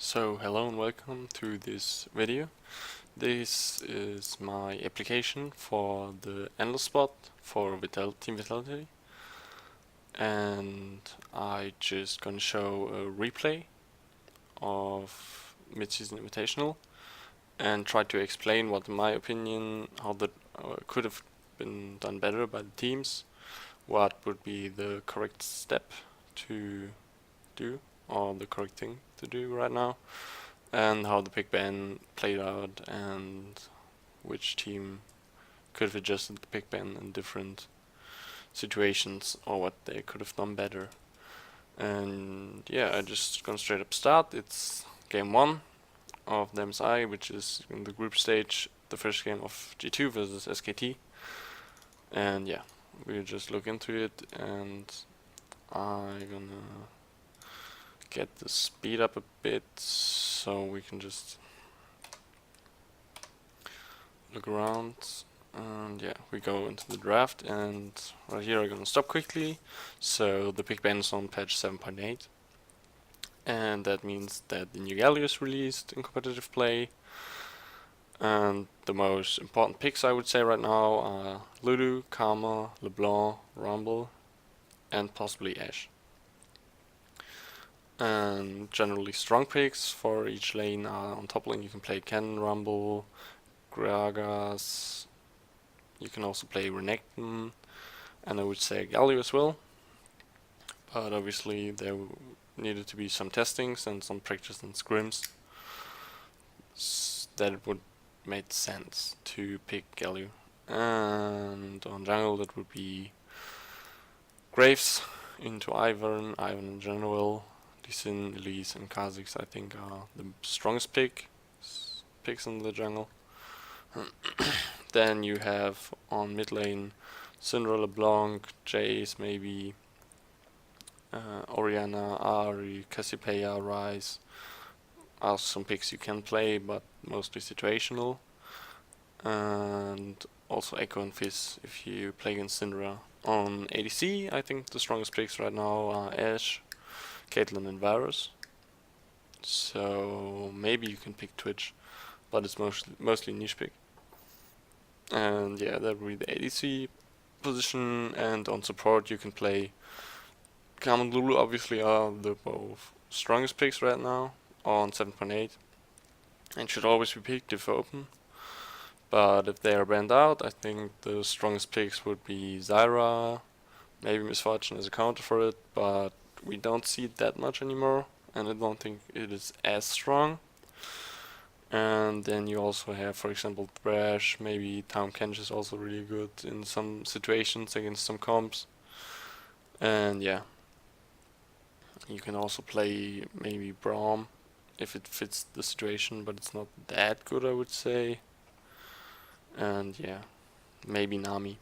So hello and welcome to this video. This is my application for the endless spot for Team Vitality, and I just gonna show a replay of mid-season invitational and try to explain what in my opinion how that could have been done better by the teams, what would be the correct step to do or the correct thing to do right now, and how the Big Ben played out and which team could have adjusted the Big Ben in different situations or what they could have done better. And yeah, I just gonna straight up start. It's game 1 of the MSI, which is in the group stage, the first game of G2 versus SKT. And yeah, we'll just look into it, and I'm gonna get the speed up a bit so we can just look around. And yeah, we go into the draft, and right here I'm gonna stop quickly. So the Big Ben is on patch 7.8, and that means that the new Galio is released in competitive play. And the most important picks I would say right now are Ludo, Karma, LeBlanc, Rumble, and possibly Ashe. And generally strong picks for each lane are on top lane you can play Ken, Rumble, Gragas, you can also play Renekton, and I would say Galio as well. But obviously there needed to be some testings and some practice and scrims that it would make sense to pick Galio. And on jungle that would be Graves into Ivern in general, Lee Sin, Elise, and Kha'Zix I think are the strongest picks in the jungle. Then you have on mid lane Syndra, LeBlanc, Jace, maybe Orianna, Ahri, Cassiopeia, Ryze are some picks you can play, but mostly situational. And also Echo and Fizz if you play against Syndra. On ADC, I think the strongest picks right now are Ashe, Caitlyn, and Varus. So maybe you can pick Twitch, but it's mostly niche pick. And yeah, that would be the ADC position. And on support you can play Karma and Lulu, obviously are the both strongest picks right now on 7.8 and should always be picked if open. But if they are banned out, I think the strongest picks would be Zyra, maybe Misfortune as a counter for it, but we don't see it that much anymore, and I don't think it is as strong. And then you also have, for example, Thresh, maybe Tahm Kench is also really good in some situations against some comps. And yeah, you can also play maybe Braum if it fits the situation, but it's not that good, I would say. And yeah, maybe Nami.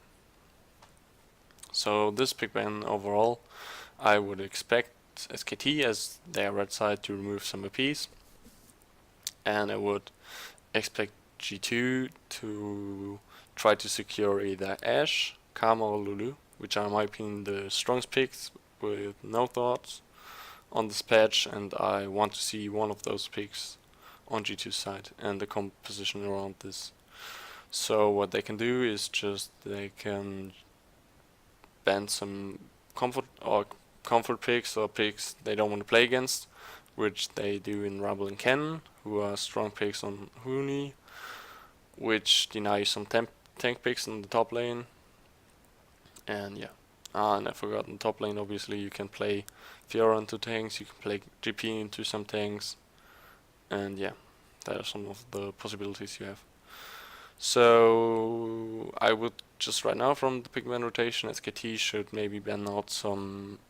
So this Big Ben overall, I would expect SKT as their red side to remove some APs, and I would expect G2 to try to secure either Ashe, Karma, or Lulu, which are in my opinion the strongest picks with no thoughts on this patch, and I want to see one of those picks on G2's side and the composition around this. So what they can do is just they can ban some comfort picks or picks they don't want to play against, which they do in Rumble and Ken, who are strong picks on Huni, which deny some tank picks in the top lane. And yeah, and I forgot in the top lane obviously you can play Fiora into tanks, you can play GP into some tanks, and yeah, that are some of the possibilities you have. So I would just right now from the Pigman rotation, SKT should maybe ban out some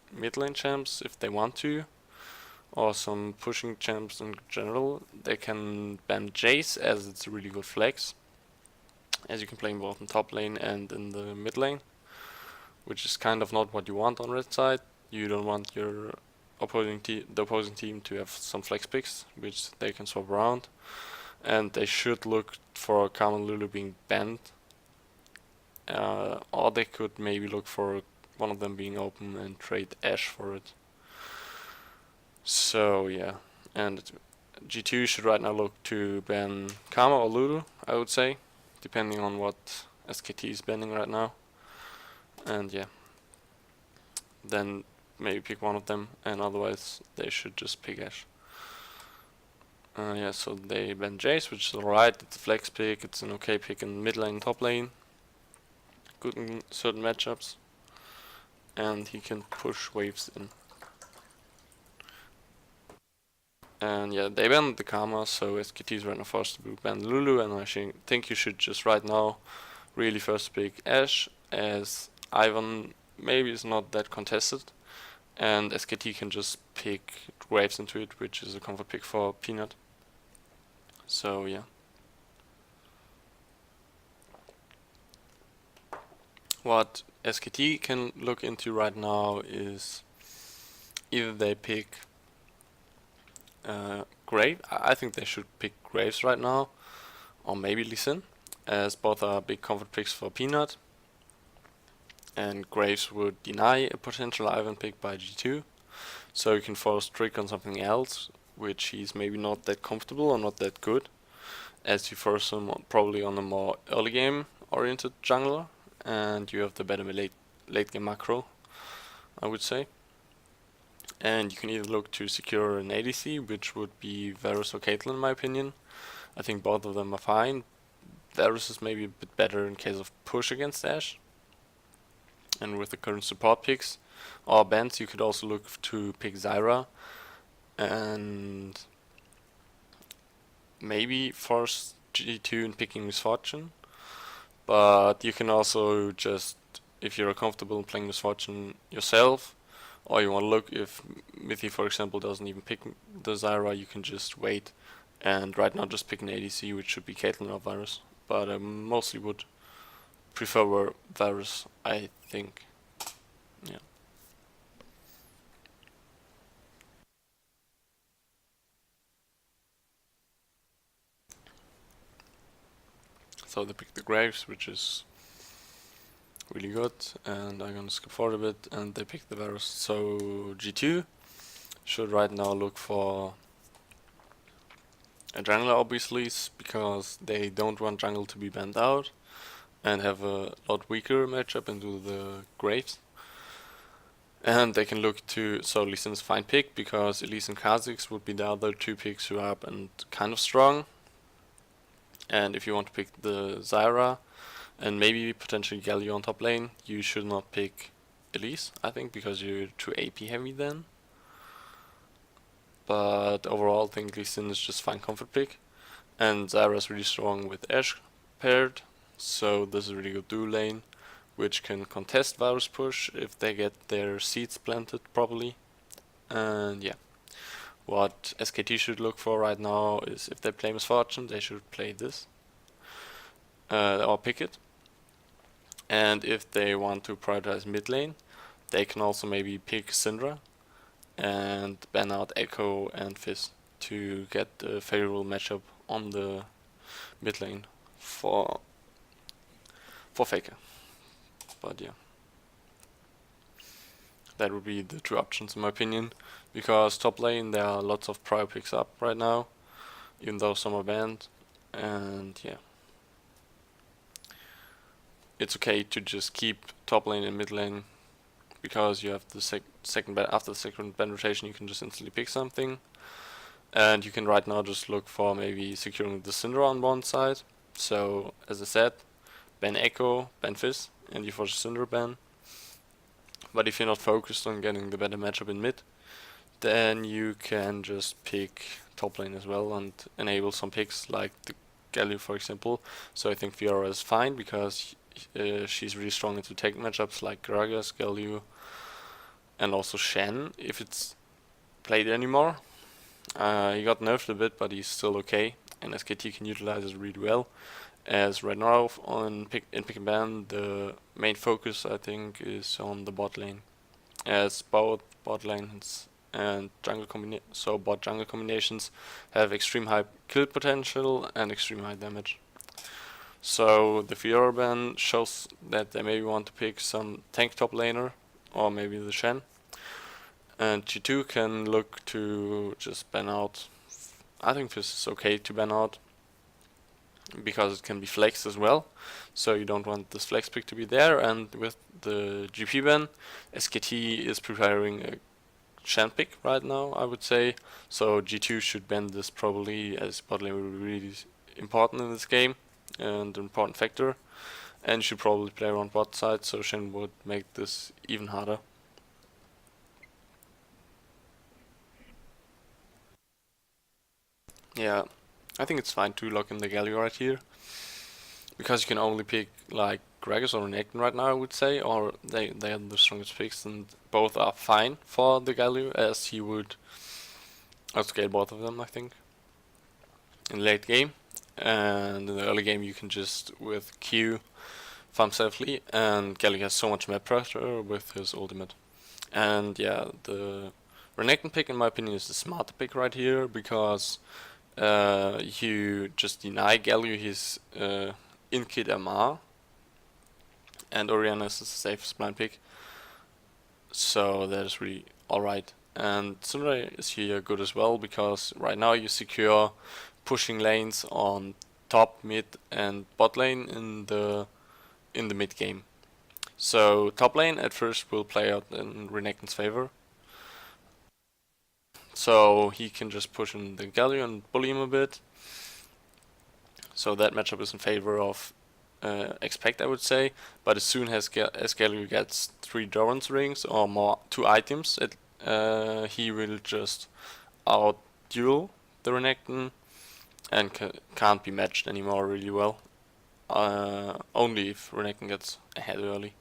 mid lane champs if they want to, or some pushing champs in general. They can ban Jace as it's a really good flex, as you can play him both in top lane and in the mid lane, which is kind of not what you want on red side. You don't want your opposing team to have some flex picks, which they can swap around. And they should look for Karma and Lulu being banned, or they could maybe look for one of them being open and trade Ashe for it. So yeah, And G2 should right now look to ban Karma or Lulu, I would say, depending on what SKT is banning right now. And yeah, then maybe pick one of them, and otherwise they should just pick Ashe. Yeah, so they ban Jace, which is alright. It's a flex pick, it's an okay pick in mid lane, top lane. Good in certain matchups. And he can push waves in. And yeah, they banned the Karma, so SKT is right now forced to ban Lulu, and I think you should just right now really first pick Ashe, as Ivan maybe is not that contested, and SKT can just pick Graves into it, which is a comfort pick for Peanut. So yeah. What SKT can look into right now is either they pick Grave. I think they should pick Graves right now, or maybe Lee Sin, as both are big comfort picks for Peanut. And Graves would deny a potential Ivan pick by G2, so you can force Trick on something else, which he's maybe not that comfortable or not that good, as you force him probably on a more early game oriented jungler, and you have the better late game macro, I would say. And you can either look to secure an ADC, which would be Varus or Caitlyn in my opinion. I think both of them are fine. Varus is maybe a bit better in case of push against Ashe. And with the current support picks or bans, you could also look to pick Zyra and maybe force G2 in picking Misfortune. But you can also just, if you're comfortable in playing Misfortune yourself, or you want to look if Mithy, for example, doesn't even pick the Zyra, you can just wait and right now just pick an ADC, which should be Caitlyn or Varus. But I mostly would prefer Varus, I think. Yeah. So they picked the Graves, which is really good, and I'm gonna skip forward a bit, and they picked the Varus. So G2 should right now look for a jungler, obviously, because they don't want jungle to be banned out and have a lot weaker matchup into the Graves. And they can look to, so Lee Sin's fine pick, because Elise and Kha'Zix would be the other two picks who are up and kind of strong. And if you want to pick the Zyra and maybe potentially Galio on top lane, you should not pick Elise, I think, because you're too AP heavy then. But overall, I think Lee Sin is just fine comfort pick. And Zyra is really strong with Ashe paired, so this is a really good duo lane, which can contest Varus push if they get their seeds planted properly. And yeah, what SKT should look for right now is if they play Misfortune, they should play this or pick it. And if they want to prioritize mid lane, they can also maybe pick Syndra and ban out Echo and Fizz to get a favorable matchup on the mid lane for Faker. But yeah, that would be the two options in my opinion, because top lane there are lots of prior picks up right now, even though some are banned, and yeah, it's okay to just keep top lane and mid lane, because you have the second ban. After the second ban rotation you can just instantly pick something, and you can right now just look for maybe securing the Syndra on one side. So as I said, ban Echo, ban Fizz, and you force a Syndra ban. But if you're not focused on getting the better matchup in mid, then you can just pick top lane as well and enable some picks like the Galio, for example. So I think Fiora is fine because she's really strong into tank matchups like Gragas, Galio, and also Shen if it's played anymore. He got nerfed a bit, but he's still okay, and SKT can utilize it really well. As right now in pick and ban, the main focus I think is on the bot lane, as both bot lanes and bot jungle combinations have extreme high kill potential and extreme high damage. So the Fiora ban shows that they maybe want to pick some tank top laner or maybe the Shen. And G2 can look to just ban out. I think this is okay to ban out, because it can be flexed as well, so you don't want this flex pick to be there. And with the GP ban, SKT is preparing a Shan pick right now, I would say, so G2 should ban this probably, as bot lane will be really important in this game and an important factor, and should probably play around bot side, so Shen would make this even harder. Yeah, I think it's fine to lock in the Galio right here, because you can only pick like Gragas or Renekton right now, I would say, or they are the strongest picks, and both are fine for the Galio, as he would outscale both of them, I think, in late game. And in the early game you can just, with Q, farm safely, and Galio has so much map pressure with his ultimate. And yeah, the Renekton pick in my opinion is the smarter pick right here, because you just deny Galio his in-kit MR, and Orianna is the safest blind pick, so that is really alright. And Syndra is here good as well, because right now you secure pushing lanes on top, mid, and bot lane in the mid game. So top lane at first will play out in Renekton's favor, so he can just push in the Galio and bully him a bit. So that matchup is in favor of Expect, I would say. But as soon as Galio gets 3 Doran's rings or more, 2 items, he will just out duel the Renekton and can't be matched anymore really well. Only if Renekton gets ahead early.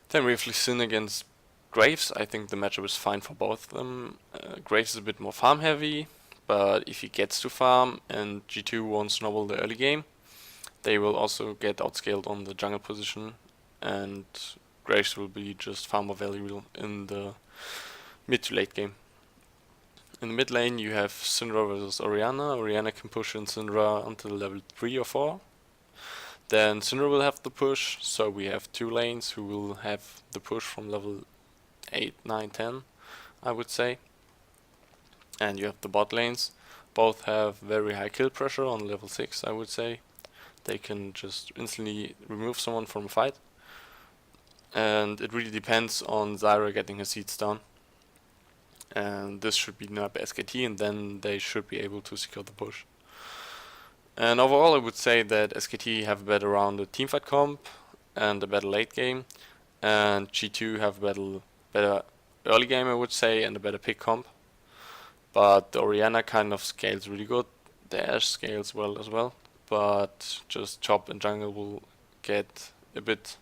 Then we have Lee Sin against Graves. I think the matchup is fine for both of them. Graves is a bit more farm heavy, but if he gets to farm and G2 won't snowball the early game, they will also get outscaled on the jungle position, and Graves will be just far more valuable in the mid to late game. In the mid lane you have Syndra versus Orianna. Orianna can push in Syndra until level 3 or 4. Then Syndra will have the push, so we have 2 lanes who will have the push from level 8, 9, 10, I would say. And you have the bot lanes. Both have very high kill pressure on level 6, I would say. They can just instantly remove someone from a fight. And it really depends on Zyra getting her seeds down. And this should be denied by SKT, and then they should be able to secure the push. And overall I would say that SKT have a better rounded teamfight comp and a better late game, and G2 have a better early game, I would say, and a better pick comp. But the Orianna kind of scales really good, the Ashe scales well as well, but just Chop and jungle will get a bit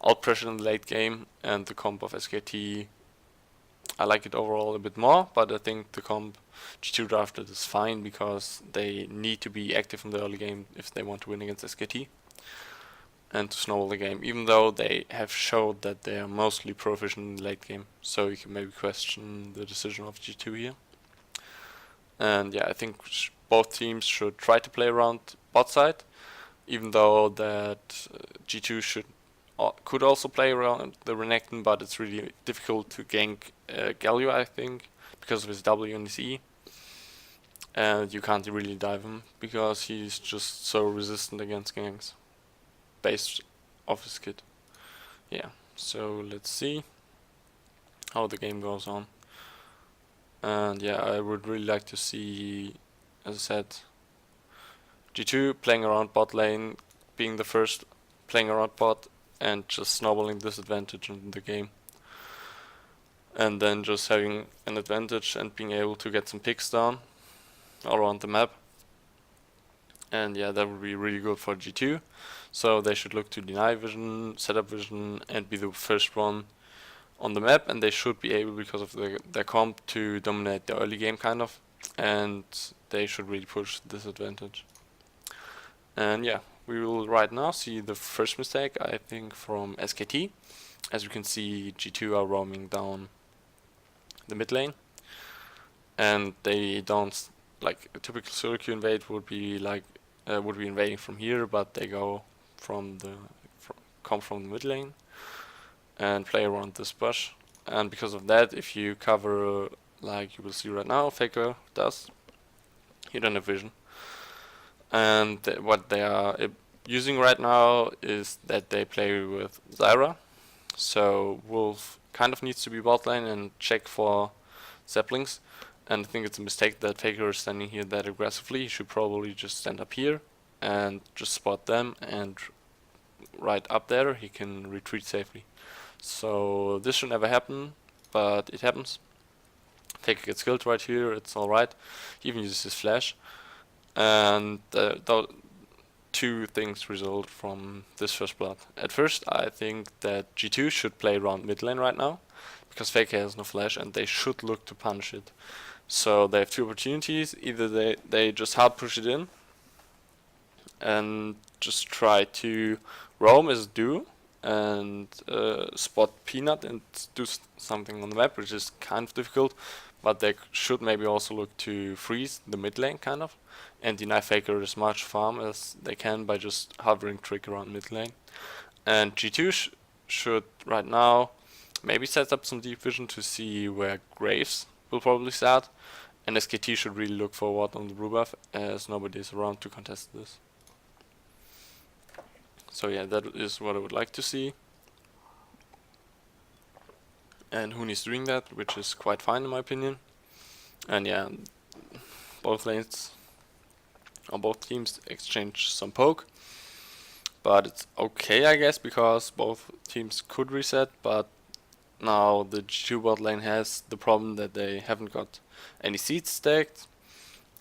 out pressured in the late game, and the comp of SKT, I like it overall a bit more, but I think the comp G2 drafted is fine, because they need to be active in the early game if they want to win against SKT and to snowball the game, even though they have showed that they are mostly proficient in the late game, so you can maybe question the decision of G2 here. And yeah, I think both teams should try to play around bot side, even though that G2 could also play around the Renekton, but it's really difficult to gank Galio, I think, because of his W and his E. And you can't really dive him, because he's just so resistant against ganks, based off his kit. Yeah, so let's see how the game goes on. And yeah, I would really like to see, as I said, G2 playing around bot lane, being the first playing around bot, and just snowballing this advantage in the game. And then just having an advantage and being able to get some picks down all around the map. And yeah, that would be really good for G2. So they should look to deny vision, setup vision, and be the first one on the map. And they should be able, because of their comp, to dominate the early game kind of. And they should really push this advantage. And yeah, we will right now see the first mistake, I think, from SKT. As you can see, G2 are roaming down the mid lane, and they don't, like a typical solo queue invade would be like would be invading from here, but they go come from the mid lane and play around this bush, and because of that, if you cover like you will see right now, Faker does, you don't have vision. And what they are using right now is that they play with Zyra, so Wolf kind of needs to be bot lane and check for Zeppelings. And I think it's a mistake that Faker is standing here that aggressively. He should probably just stand up here and just spot them, and right up there he can retreat safely. So this should never happen, but it happens. Faker gets killed right here, it's alright. He even uses his flash. And two things result from this first blood. At first, I think that G2 should play around mid lane right now, because Faker has no flash and they should look to punish it. So they have two opportunities: either they just hard push it in and just try to roam as do and spot Peanut and do something on the map, which is kind of difficult, but they should maybe also look to freeze the mid lane kind of and deny Faker as much farm as they can by just hovering Trick around mid lane. And G2 should right now maybe set up some deep vision to see where Graves will probably start, and SKT should really look forward on the blue buff as nobody is around to contest this. So yeah, that is what I would like to see. And Hoon is doing that, which is quite fine in my opinion. And yeah, both lanes or both teams exchange some poke. But it's okay, I guess, because both teams could reset, but now the G2 bot lane has the problem that they haven't got any seeds stacked.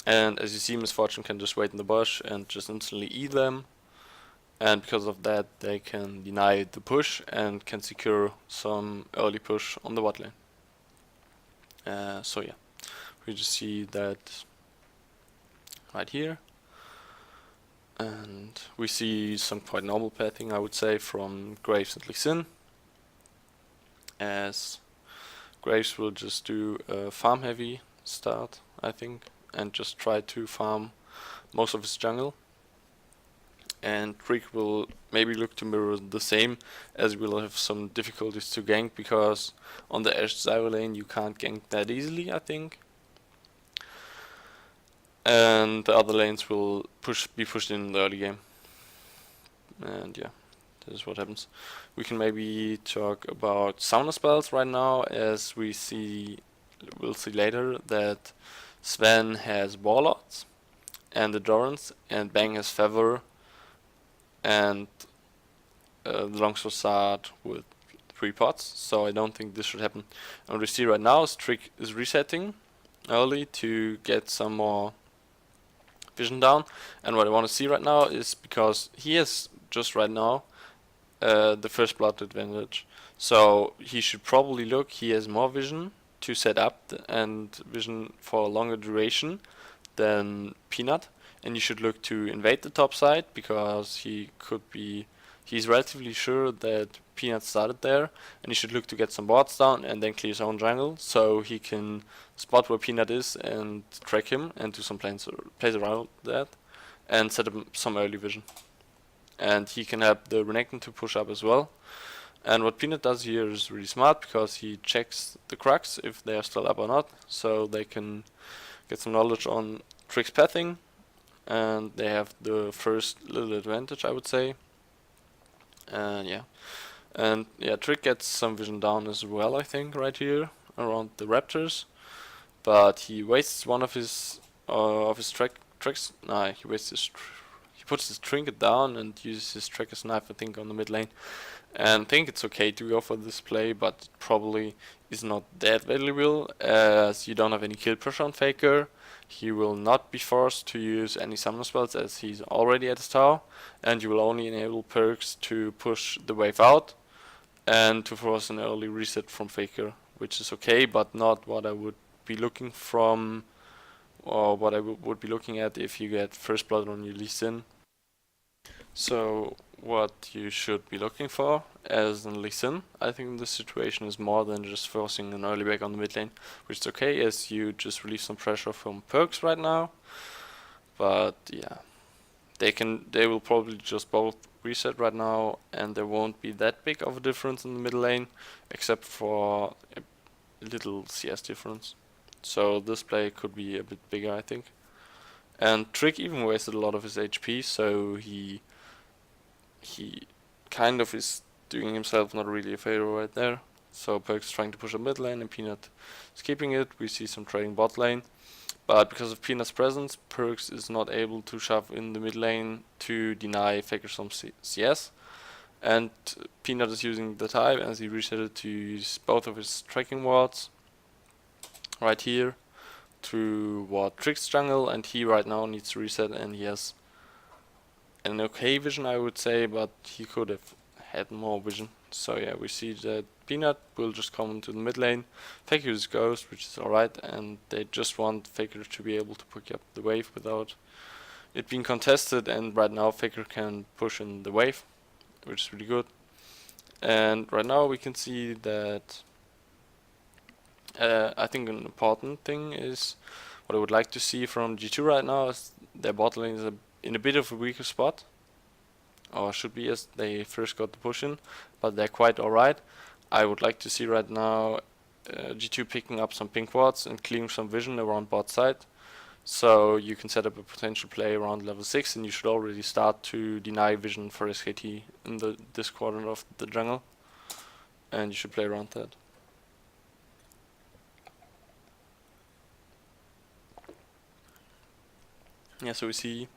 And as you see, Misfortune can just wait in the bush and just instantly eat them. And because of that, they can deny the push and can secure some early push on the bot lane. So yeah, we just see that right here. And we see some quite normal pathing, I would say, from Graves and Lee Sin, as Graves will just do a farm heavy start, I think, and just try to farm most of his jungle. And Trick will maybe look to mirror the same, as he will have some difficulties to gank, because on the Ashe Zyra lane you can't gank that easily, I think. And the other lanes will be pushed in the early game. And yeah, this is what happens. We can maybe talk about summoner spells right now, as we'll see later that Sven has Warlords and Endurance, and Bang has Feather, and the Longsword start with 3 pots, so I don't think this should happen. And what we see right now is Trick is resetting early to get some more vision down, and what I want to see right now is, because he has just right now the first blood advantage, so he should probably look, he has more vision to set up and vision for a longer duration than Peanut, and you should look to invade the top side, because he's relatively sure that Peanut started there, and he should look to get some wards down and then clear his own jungle, so he can spot where Peanut is and track him and do some plays around that and set up some early vision. And he can help the Renekton to push up as well. And what Peanut does here is really smart, because he checks the Crux if they are still up or not, so they can get some knowledge on Trick's pathing, and they have the first little advantage, I would say. And yeah, Trick gets some vision down as well, I think, right here around the Raptors, but he wastes one of his tricks. Nah, he puts his trinket down and uses his tracker's knife, I think, on the mid lane. And I think it's okay to go for this play, but it probably is not that valuable, as you don't have any kill pressure on Faker. He will not be forced to use any summoner spells, as he's already at his tower, and you will only enable perks to push the wave out and to force an early reset from Faker, which is okay, but not what I would be looking from, or what I would be looking at if you get first blood on your Lee Sin. So what you should be looking for as an Lee Sin, I think this situation is more than just forcing an early back on the mid lane, which is okay, as you just relieve some pressure from perks right now. But yeah, they will probably just both reset right now, and there won't be that big of a difference in the middle lane, except for a little CS difference. So this play could be a bit bigger, I think. And Trick even wasted a lot of his HP, so he kind of is doing himself not really a favor right there. So Perk's trying to push a mid lane and Peanut is keeping it. We see some trading bot lane. But because of Peanut's presence, Perks is not able to shove in the mid lane to deny Faker some CS. And Peanut is using the time as he resetted to use both of his tracking wards right here to ward Trick's jungle, and he right now needs to reset, and he has an okay vision, I would say, but he could have had more vision. So yeah, we see that Peanut will just come into the mid lane. Faker uses Ghost, which is alright, and they just want Faker to be able to pick up the wave without it being contested, and right now Faker can push in the wave, which is really good. And right now we can see that I think an important thing is what I would like to see from G2 right now is their bot lane is in a bit of a weaker spot, or should be, as they first got the push in, but they're quite alright. I would like to see right now G2 picking up some pink wards and clearing some vision around bot side, so you can set up a potential play around level 6, and you should already start to deny vision for SKT in this quadrant of the jungle, and you should play around that. Yeah, so we see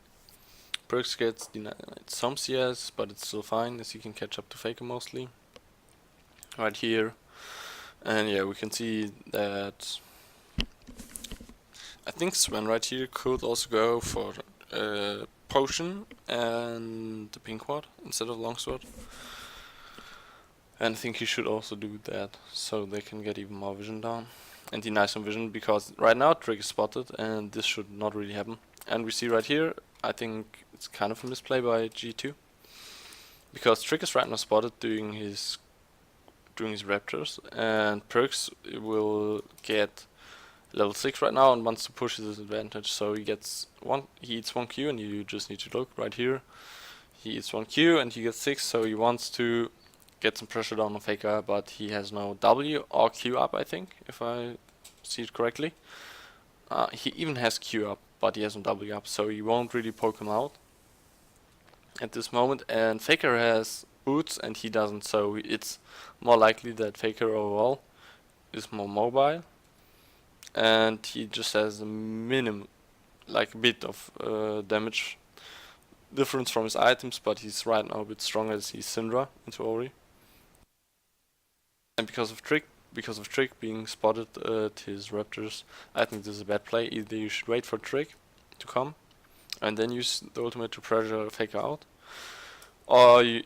Perks gets denied some CS, but it's still fine as he can catch up to Faker mostly. Right here. And yeah, we can see that I think Sven right here could also go for Potion and the pink ward instead of Longsword. And I think he should also do that, so they can get even more vision down and deny some vision, because right now Trick is spotted and this should not really happen. And we see right here, I think it's kind of a misplay by G2, because Trick is right now spotted doing his raptors, and Perks will get level 6 right now and wants to push his advantage, so he eats 1 Q, and you just need to look right here. He eats 1 Q and he gets 6, so he wants to get some pressure down on Faker, but he has no W or Q up, I think, if I see it correctly. He even has Q up, but he has no W up, so you won't really poke him out at this moment. And Faker has boots and he doesn't, so it's more likely that Faker overall is more mobile, and he just has a minimum, like a bit of damage difference from his items, but he's right now a bit stronger as he's Syndra into Ori. And because of Trick being spotted at his raptors, I think this is a bad play. Either you should wait for Trick to come and then use the ultimate to pressure Faker out, or you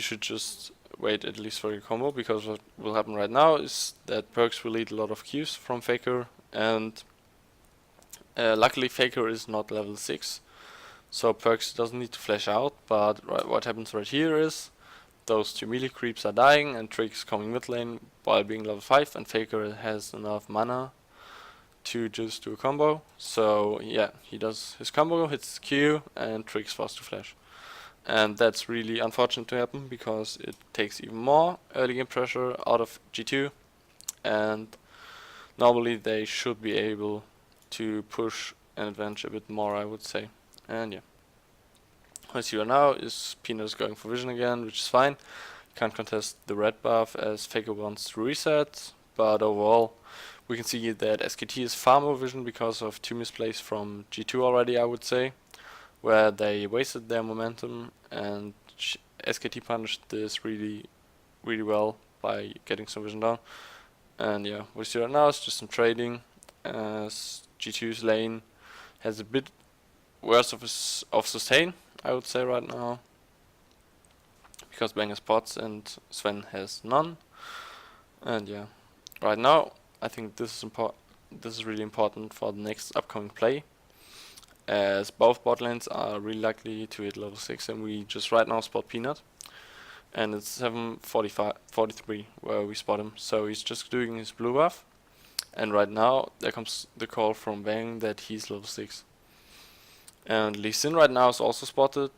should just wait at least for your combo, because what will happen right now is that Perks will eat a lot of Qs from Faker, and luckily Faker is not level 6, so Perks doesn't need to flash out. But what happens right here is those 2 melee creeps are dying and Trick is coming mid lane while being level 5, and Faker has enough mana to just do a combo. So yeah, he does his combo, hits Q, and Trick's forced to flash. And that's really unfortunate to happen, because it takes even more early game pressure out of G2, and normally they should be able to push an advantage a bit more, I would say. And yeah, what I see right now is Peanut is going for vision again, which is fine. Can't contest the red buff as Faker wants to reset, but overall we can see that SKT is far more vision because of 2 misplays from G2 already, I would say, where they wasted their momentum, and SKT punished this really well by getting some vision down. And yeah, what we see right now is just some trading, as G2's lane has a bit worse of sustain, I would say, right now, because Bang has pots and Sven has none. And yeah, right now I think this is really important for the next upcoming play, as both bot lanes are really likely to hit level 6, and we just right now spot Peanut, and it's 7:43 where we spot him, so he's just doing his blue buff, and right now there comes the call from Bang that he's level 6. And Lee Sin right now is also spotted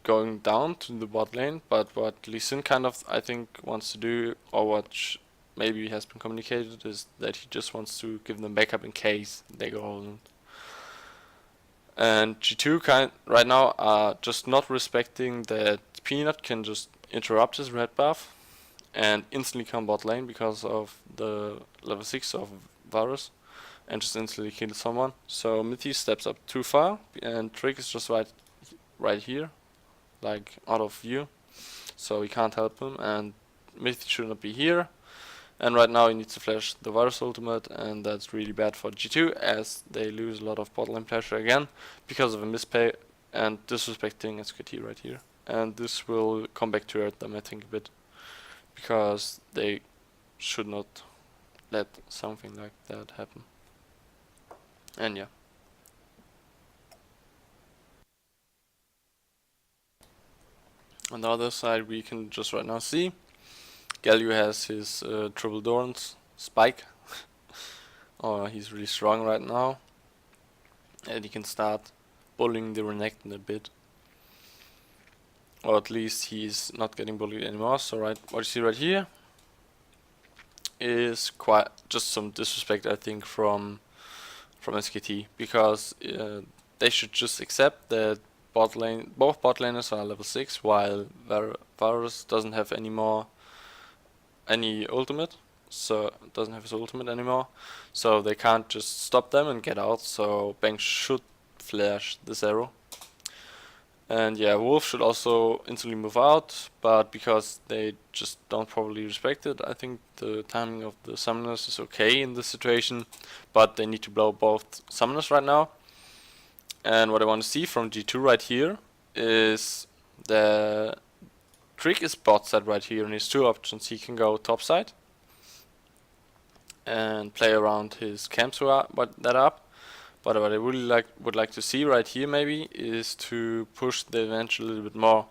going down to the bot lane, but what Lee Sin kind of, I think, wants to do, or what maybe has been communicated, is that he just wants to give them backup in case they go hold. And G2 right now are just not respecting that Peanut can just interrupt his red buff and instantly come bot lane because of the level 6 of Varus and just instantly kill someone. So Mithy steps up too far and Trick is just right here, like out of view, so he can't help him, and Mithy should not be here. And right now he needs to flash the Varus ultimate, and that's really bad for G2 as they lose a lot of bot lane pressure again because of a misplay and disrespecting SKT right here. And this will come back to hurt them, I think, a bit, because they should not let something like that happen. And yeah. On the other side, we can just right now see Galio has his triple Dorans spike. Oh, he's really strong right now, and he can start bullying the Renekton a bit, or at least he's not getting bullied anymore. So what you see right here is quite just some disrespect, I think, from SKT, because they should just accept that both bot laners are level 6, while Varus doesn't have any ultimate, so doesn't have his ultimate anymore, so they can't just stop them and get out. So Bang should flash this arrow, and yeah, Wolf should also instantly move out, but because they just don't properly respect it, I think the timing of the summoners is okay in this situation, but they need to blow both summoners right now. And what I want to see from G2 right here is the Trick is bot side right here, and he has two options. He can go top side and play around his camps that up, but what I really would like to see right here maybe is to push the advantage a little bit more.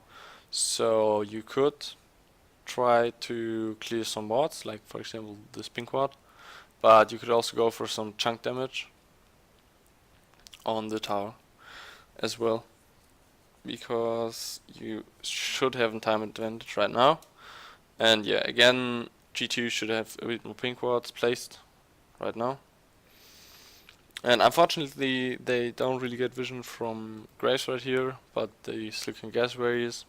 So you could try to clear some wards, like for example this pink ward, but you could also go for some chunk damage on the tower as well, because you should have a time advantage right now. And yeah, again, G2 should have a bit more pink wards placed right now. And unfortunately they don't really get vision from Graves right here, but they still can guess where he is.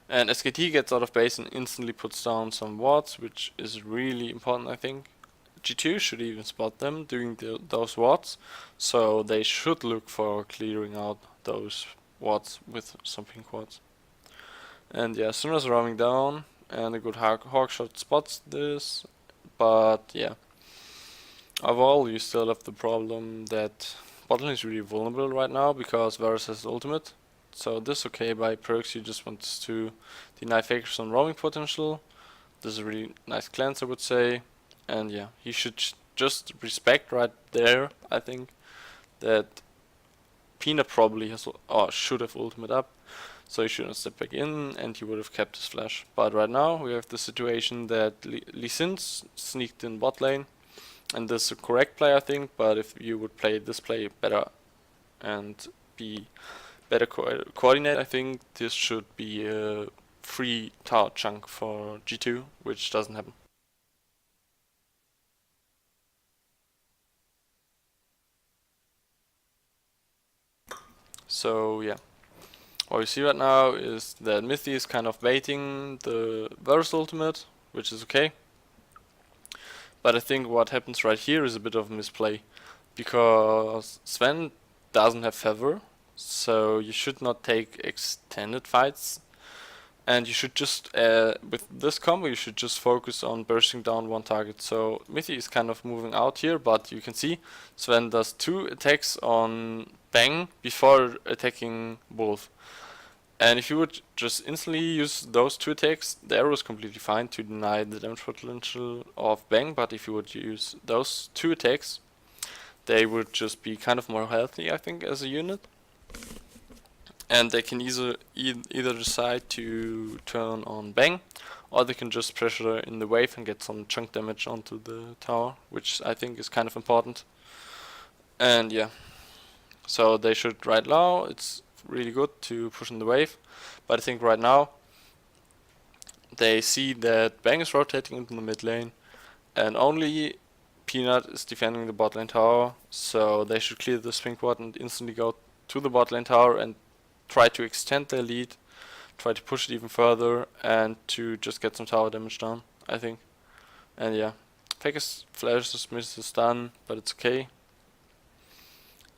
And SKT gets out of base and instantly puts down some wards, which is really important, I think. G2 should even spot them doing those wards, so they should look for clearing out those wards with some pink wards. And yeah, as soon as roaming down, and a good hawk shot spots this, but yeah, overall you still have the problem that botlane is really vulnerable right now because Varus has ultimate. So this is okay by perks, you just want to deny Faker some roaming potential. This is a really nice cleanse, I would say. And yeah, he should just respect right there, I think, that Peanut probably has or should have ultimate up, so he shouldn't step back in and he would have kept his flash. But right now we have the situation that Lee Sin sneaked in bot lane, and this is a correct play, I think, but if you would play this play better and be better coordinate, I think this should be a free tower chunk for G2, which doesn't happen. So yeah, what we see right now is that Mithy is kind of baiting the Varus ultimate, which is okay. But I think what happens right here is a bit of a misplay, because Sven doesn't have Feather, so you should not take extended fights, and you should just, with this combo, you should just focus on bursting down one target. So Mithy is kind of moving out here, but you can see Sven does 2 attacks on Bang before attacking Wolf. And if you would just instantly use those 2 attacks, the arrow is completely fine to deny the damage potential of Bang, but if you would use those 2 attacks, they would just be kind of more healthy, I think, as a unit. And they can either decide to turn on Bang, or they can just pressure in the wave and get some chunk damage onto the tower, which I think is kind of important. And yeah, so they should right now, it's really good to push in the wave. But I think right now they see that Bang is rotating into the mid lane, and only Peanut is defending the bot lane tower, so they should clear the swing bot and instantly go to the bot lane tower and try to extend their lead, try to push it even further, and to just get some tower damage down, I think. And yeah, Faker's flash just misses the stun, but it's okay.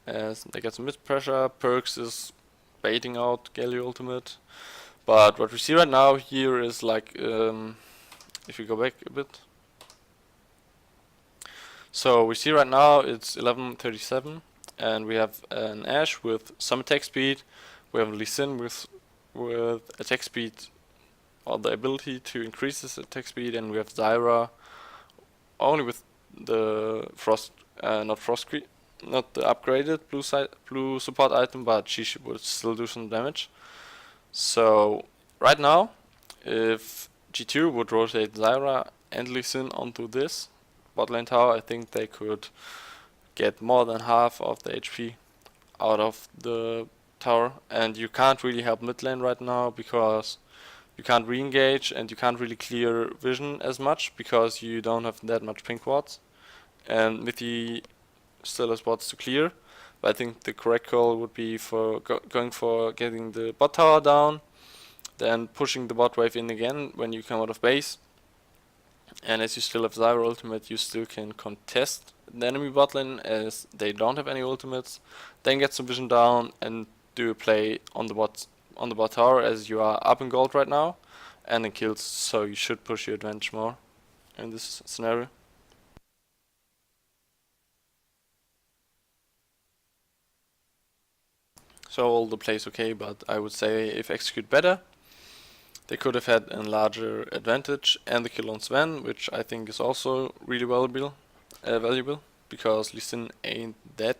As they get some mid pressure, Perks is baiting out Galio ultimate. But what we see right now here is like, if we go back a bit. So we see right now it's 11:37, and we have an Ashe with some attack speed. We have Lee Sin with attack speed, or the ability to increase this attack speed, and we have Zyra only with the not the upgraded blue support item, but she would still do some damage. So right now, if G2 would rotate Zyra and Lee Sin onto this bot lane tower, I think they could get more than half of the HP out of the tower, and you can't really help mid lane right now because you can't re-engage and you can't really clear vision as much because you don't have that much pink wards, and Mithy still has wards to clear. But I think the correct call would be for going for getting the bot tower down, then pushing the bot wave in again when you come out of base. And as you still have Zyra ultimate, you still can contest the enemy bot lane as they don't have any ultimates. Then get some vision down and do a play on the bot tower as you are up in gold right now, and in kills, so you should push your advantage more in this scenario. So all the plays okay, but I would say if execute better, they could have had a larger advantage, and the kill on Sven, which I think is also really valuable, because Lee Sin ain't that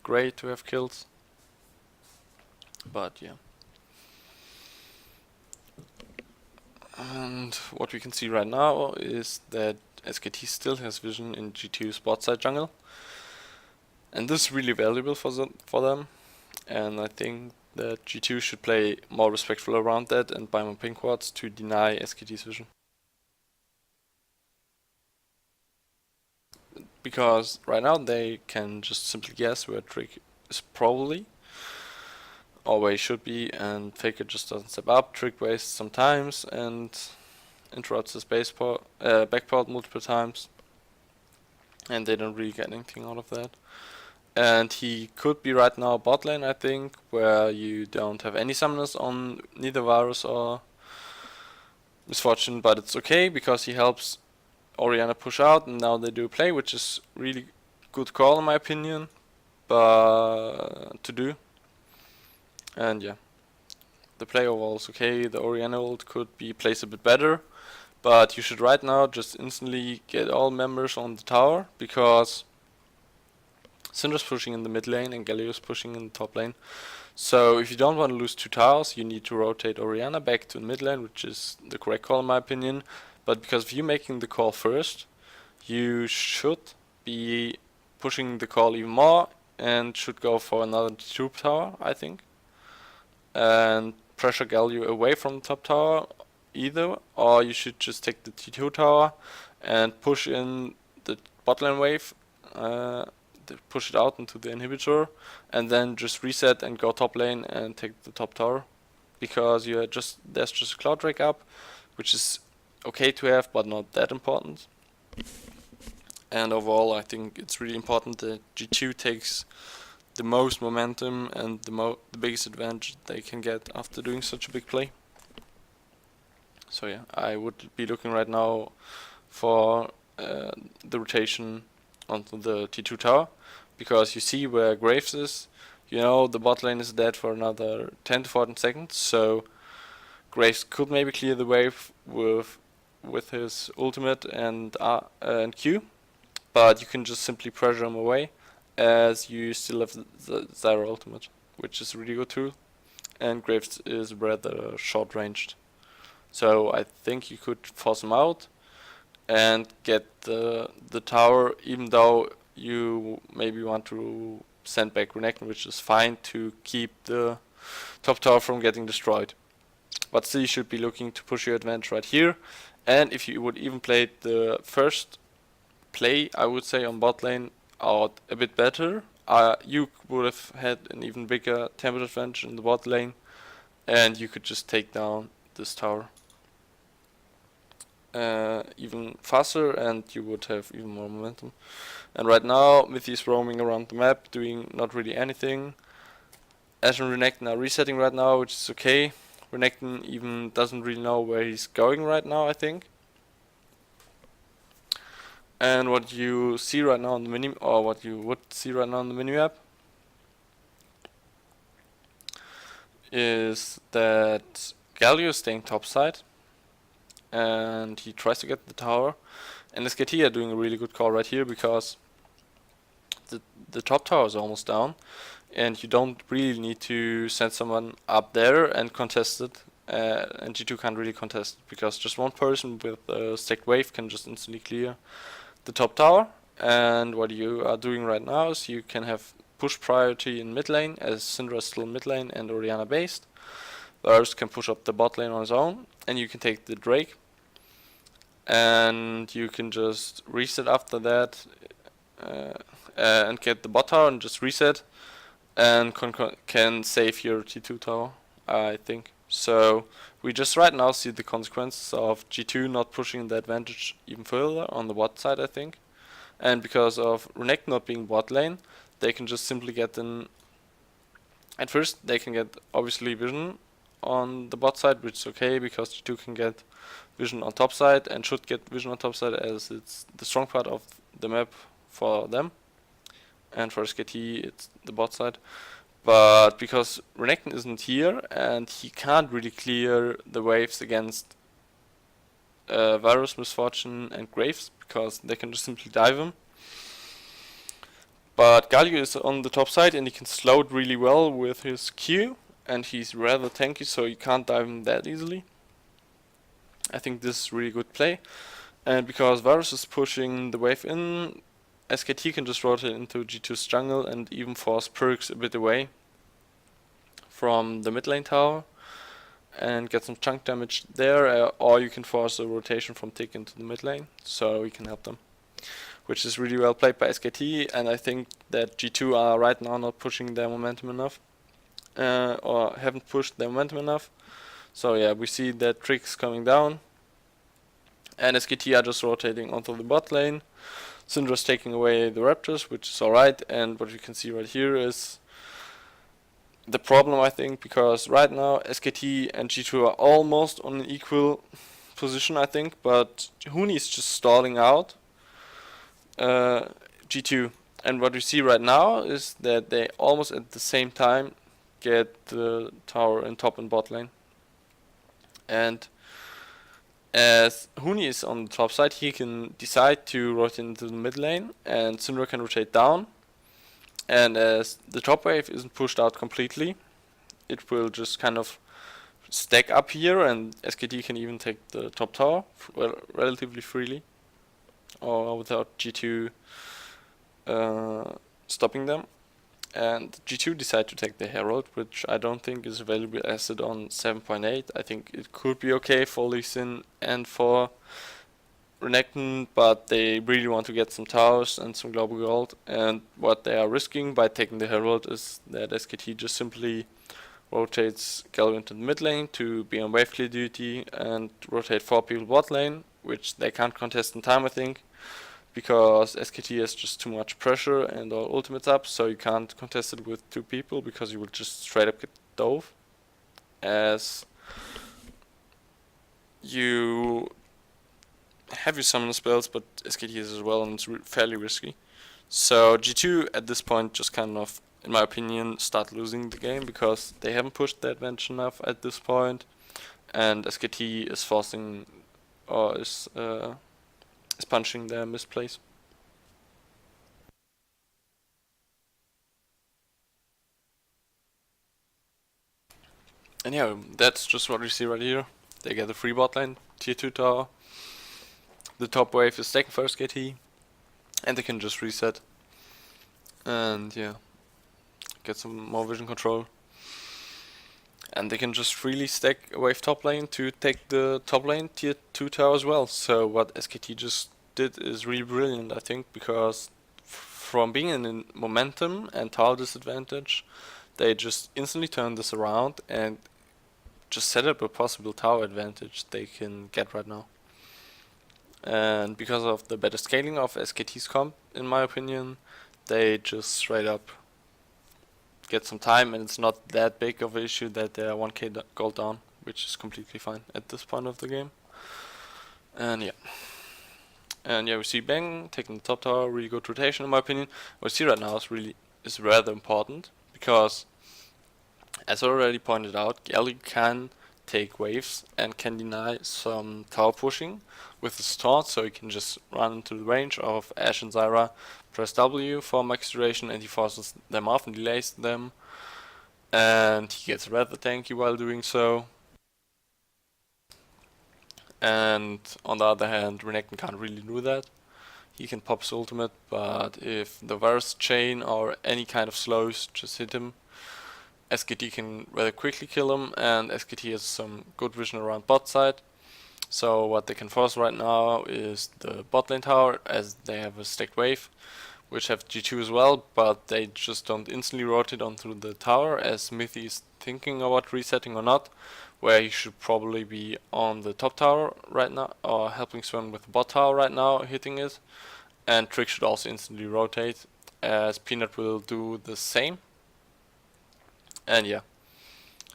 great to have kills. But yeah. And what we can see right now is that SKT still has vision in G2's bot side jungle, and this is really valuable for them. And I think that G2 should play more respectful around that and buy more pink wards to deny SKT's vision. Because right now they can just simply guess where Trick is probably, or where he should be, and Faker just doesn't step up. Trick wastes some times and interrupts his backport multiple times, and they don't really get anything out of that. And he could be right now bot lane, I think, where you don't have any summoners on neither Varus or Misfortune, but it's okay because he helps Orianna push out, and now they do play, which is really good call in my opinion, but to do. And yeah, the play overall is okay. The Orianna ult could be placed a bit better, but you should right now just instantly get all members on the tower, because Syndra's pushing in the mid lane and Galio's pushing in the top lane. So if you don't want to lose two towers, you need to rotate Orianna back to the mid lane, which is the correct call in my opinion. But because of you making the call first, you should be pushing the call even more and should go for another T2 tower, I think. And pressure Galio away from the top tower either, or you should just take the T2 tower and push in the bot lane wave, push it out into the inhibitor, and then just reset and go top lane and take the top tower, because there's just a cloud drake up, which is okay to have but not that important. And overall I think it's really important that G2 takes the most momentum and the biggest advantage they can get after doing such a big play. So yeah, I would be looking right now for the rotation onto the T2 tower, because you see where Graves is, you know the bot lane is dead for another 10 to 14 seconds, so Graves could maybe clear the wave with his ultimate and Q, but you can just simply pressure him away as you still have the Zyra ultimate, which is a really good tool, and Graves is rather short ranged. So I think you could force him out and get the tower, even though you maybe want to send back Renekton, which is fine to keep the top tower from getting destroyed. But still you should be looking to push your advantage right here. And if you would even play the first play, I would say, on bot lane out a bit better, you would have had an even bigger tempo advantage in the bot lane, and you could just take down this tower even faster, and you would have even more momentum. And right now, Mithy is roaming around the map, doing not really anything. Ash and Renekton are resetting right now, which is okay. Renekton even doesn't really know where he's going right now, I think. And what you see right now on the mini, or what you would see right now on the minimap, is that Galio is staying topside, and he tries to get the tower. And SKT are doing a really good call right here, because the top tower is almost down, and you don't really need to send someone up there and contest it. And G2 can't really contest it, because just one person with a stacked wave can just instantly clear the top tower. And what you are doing right now is you can have push priority in mid lane, as Syndra is still mid lane and Orianna based. Varus can push up the bot lane on his own, and you can take the Drake. And you can just reset after that, and get the bot tower and just reset, and can save your T2 tower, I think. So we just right now see the consequences of G2 not pushing the advantage even further on the bot side, I think. And because of Renekton not being bot lane, they can just simply get in. At first they can get obviously vision on the bot side, which is okay, because G2 can get vision on top side, and should get vision on top side, as it's the strong part of the map for them. And for SKT it's the bot side. But because Renekton isn't here, and he can't really clear the waves against Varus, Misfortune and Graves, because they can just simply dive him. But Galio is on the top side, and he can slow it really well with his Q, and he's rather tanky, so you can't dive him that easily. I think this is really good play. And because Varus is pushing the wave in, SKT can just rotate into G2's jungle and even force Perks a bit away from the mid lane tower and get some chunk damage there, or you can force a rotation from Tick into the mid lane, so we can help them, which is really well played by SKT. And I think that G2 are right now not pushing their momentum enough, or haven't pushed their momentum enough. So yeah, we see that Trick's coming down, and SKT are just rotating onto the bot lane. Syndra's taking away the Raptors, which is alright. And what you can see right here is the problem, I think, because right now SKT and G2 are almost on an equal position, I think, but Huni is just stalling out G2. And what we see right now is that they almost at the same time get the tower in top and bot lane. And as Huni is on the top side, he can decide to rotate into the mid lane, and Syndra can rotate down. And as the top wave isn't pushed out completely, it will just kind of stack up here, and SKT can even take the top tower relatively freely, or without G2 stopping them. And G2 decide to take the Herald, which I don't think is a valuable asset on 7.8. I think it could be okay for Lee Sin and for Renekton, but they really want to get some towers and some global gold. And what they are risking by taking the Herald is that SKT just simply rotates Galio into the mid lane to be on wave clear duty and rotate 4 people bot lane, which they can't contest in time, I think, because SKT has just too much pressure and all ultimates up, so you can't contest it with 2 people, because you will just straight up get dove, as you have your summon spells, but SKT is as well, and it's fairly risky. So G2 at this point just kind of, in my opinion, start losing the game, because they haven't pushed the advantage enough at this point, and SKT is forcing, or is punching their misplays. And yeah, that's just what we see right here. They get a free bot lane, tier 2 tower. The top wave is taken for SKT, and they can just reset. And yeah, get some more vision control. and they can just freely stack a wave top lane to take the top lane tier 2 tower as well. So what SKT just did is really brilliant, I think, because from being in momentum and tower disadvantage, they just instantly turned this around and just set up a possible tower advantage they can get right now. And because of the better scaling of SKT's comp, in my opinion, they just straight up get some time, and it's not that big of an issue that they're 1k gold down, which is completely fine at this point of the game. And yeah, we see Bang taking the top tower, really good rotation in my opinion. What we see right now is rather important, because as already pointed out, Galio can take waves and can deny some tower pushing with his taunt, so he can just run into the range of Ashe and Zyra, press W for max duration, and he forces them off and delays them, and he gets rather tanky while doing so. And on the other hand, Renekton can't really do that. He can pop his ultimate, but if the Varus chain or any kind of slows just hit him, SKT can rather quickly kill him, and SKT has some good vision around bot side. So what they can force right now is the bot lane tower, as they have a stacked wave, which have G2 as well, but they just don't instantly rotate onto the tower, as Smithy is thinking about resetting or not, where he should probably be on the top tower right now, or helping Sven with the bot tower right now, hitting it. And Trick should also instantly rotate, as Peanut will do the same. And yeah,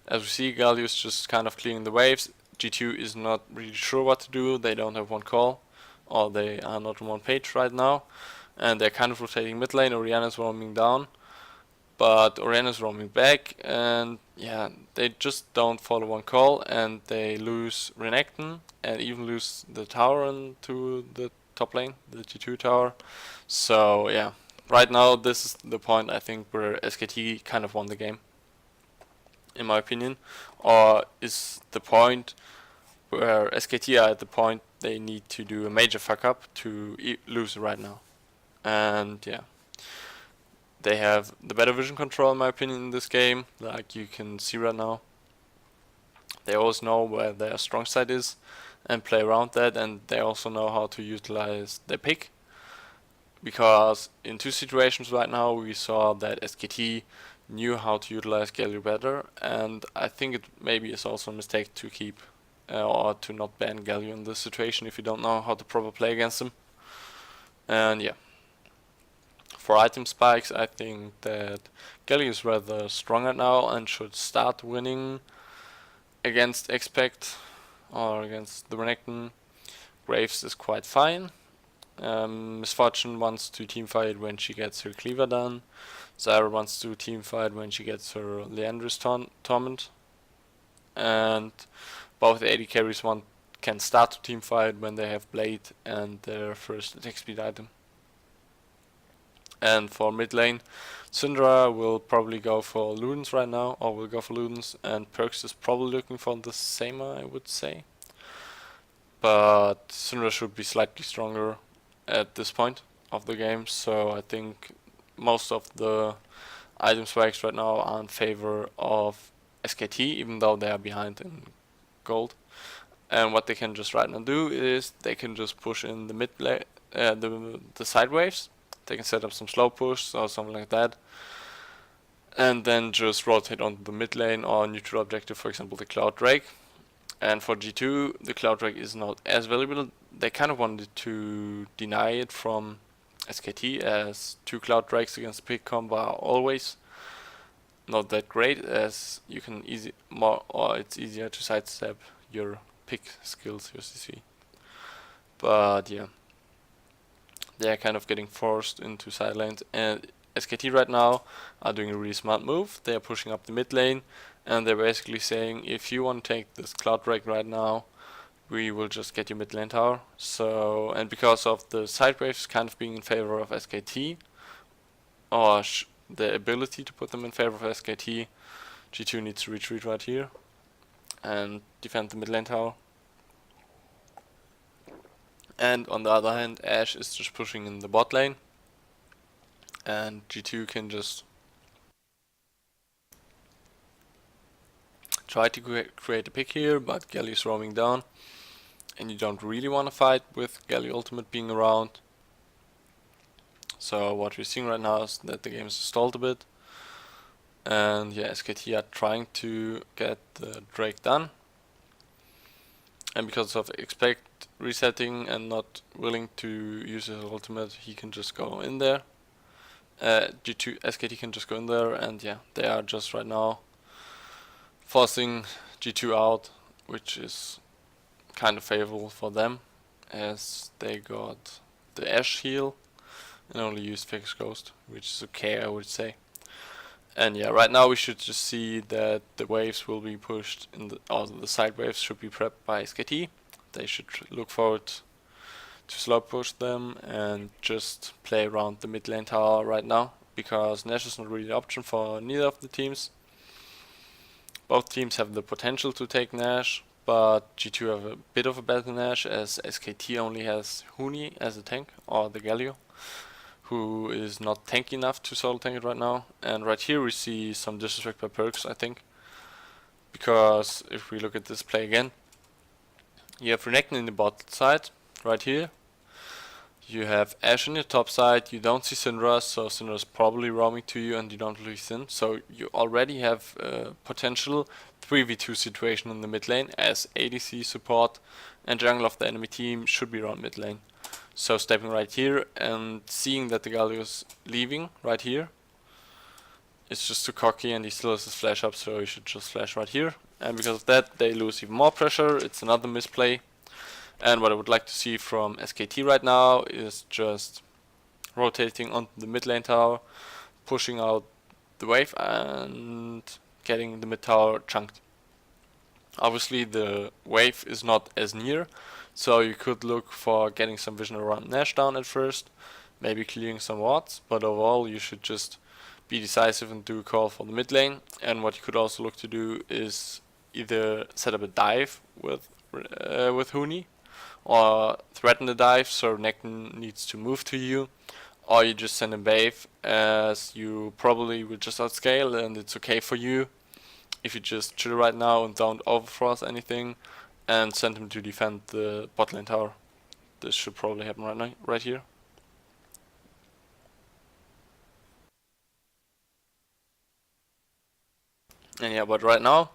as we see, Galio is just kind of clearing the waves. G2 is not really sure what to do. They don't have one call, or they are not on one page right now, and they're kind of rotating mid lane. Orianna's roaming down, but Orianna's roaming back, and yeah, they just don't follow one call, and they lose Renekton and even lose the tower into the top lane, the G2 tower. So yeah, right now this is the point I think where SKT kind of won the game, in my opinion, or is the point where SKT are at the point they need to do a major fuck up to lose right now. And yeah, they have the better vision control in my opinion in this game, like you can see right now. They always know where their strong side is and play around that, and they also know how to utilize their pick. Because in two situations right now we saw that SKT knew how to utilize Galio better, and I think it maybe is also a mistake to keep or to not ban Galio in this situation if you don't know how to properly play against him. And yeah, for item spikes, I think that Galio is rather strong right now and should start winning against Expect or against the Renekton. Graves is quite fine. Misfortune wants to teamfight when she gets her cleaver done. Zyra wants to teamfight when she gets her Leandra's torment. And both AD carries can start to teamfight when they have Blade and their first attack speed item. And for mid lane, Syndra will probably go for Ludens right now, or will go for Ludens, and Perks is probably looking for the same, I would say. But Syndra should be slightly stronger at this point of the game, so I think most of the item spikes right now are in favor of SKT, even though they are behind in gold. And what they can just right now do is they can just push in the mid lane, the side waves. They can set up some slow push or something like that, and then just rotate onto the mid lane or neutral objective, for example the Cloud Drake. And for G2, the Cloud Drake is not as valuable. They kind of wanted to deny it from SKT, as two Cloud Drakes against pick combo are always not that great, as you can it's easier to sidestep your pick skills, your CC. But yeah, they are kind of getting forced into side lanes, and SKT right now are doing a really smart move. They are pushing up the mid lane, and they're basically saying, if you want to take this Cloud Drake right now, we will just get you mid lane tower. So, and because of the side waves kind of being in favor of SKT, or the ability to put them in favor of SKT, G2 needs to retreat right here and defend the mid lane tower. And on the other hand, Ashe is just pushing in the bot lane, and G2 can just try to create a pick here, but Galio's roaming down, and you don't really want to fight with Galio ultimate being around. So what we're seeing right now is that the game is stalled a bit, and yeah, SKT are trying to get the Drake done, and because of expect resetting and not willing to use his ultimate, he can just go in there. G2 SKT can just go in there, and yeah, they are just right now forcing G2 out, which is kind of favorable for them, as they got the Ashe heal and only used Fix Ghost, which is okay, I would say. And yeah, right now we should just see that the waves will be pushed in the side waves should be prepped by SKT. They should look forward to slow push them and just play around the mid lane tower right now, because Nash is not really an option for neither of the teams. Both teams have the potential to take Nash, but G2 have a bit of a better Nash, as SKT only has Huni as a tank, or the Galio, who is not tanky enough to solo tank it right now. And right here we see some disrespect by Perks, I think, because if we look at this play again, you have Renekton in the bot side, right here. You have Ashe on your top side, you don't see Syndra, so Syndra is probably roaming to you and you don't lose in. So you already have a potential 3v2 situation in the mid lane, as ADC support and jungle of the enemy team should be around mid lane. So stepping right here and seeing that the Galio is leaving right here, it's just too cocky and he still has his flash up, so he should just flash right here. And because of that they lose even more pressure, it's another misplay. And what I would like to see from SKT right now is just rotating onto the mid lane tower, pushing out the wave and getting the mid tower chunked. Obviously the wave is not as near, so you could look for getting some vision around Nash down at first, maybe clearing some wards, but overall you should just be decisive and do a call for the mid lane. And what you could also look to do is either set up a dive with Huni, or threaten the dive so Renekton needs to move to you, or you just send a wave, as you probably will just outscale and it's okay for you if you just chill right now and don't overfrost anything and send him to defend the bot lane tower. This should probably happen right now, right here. And yeah, but right now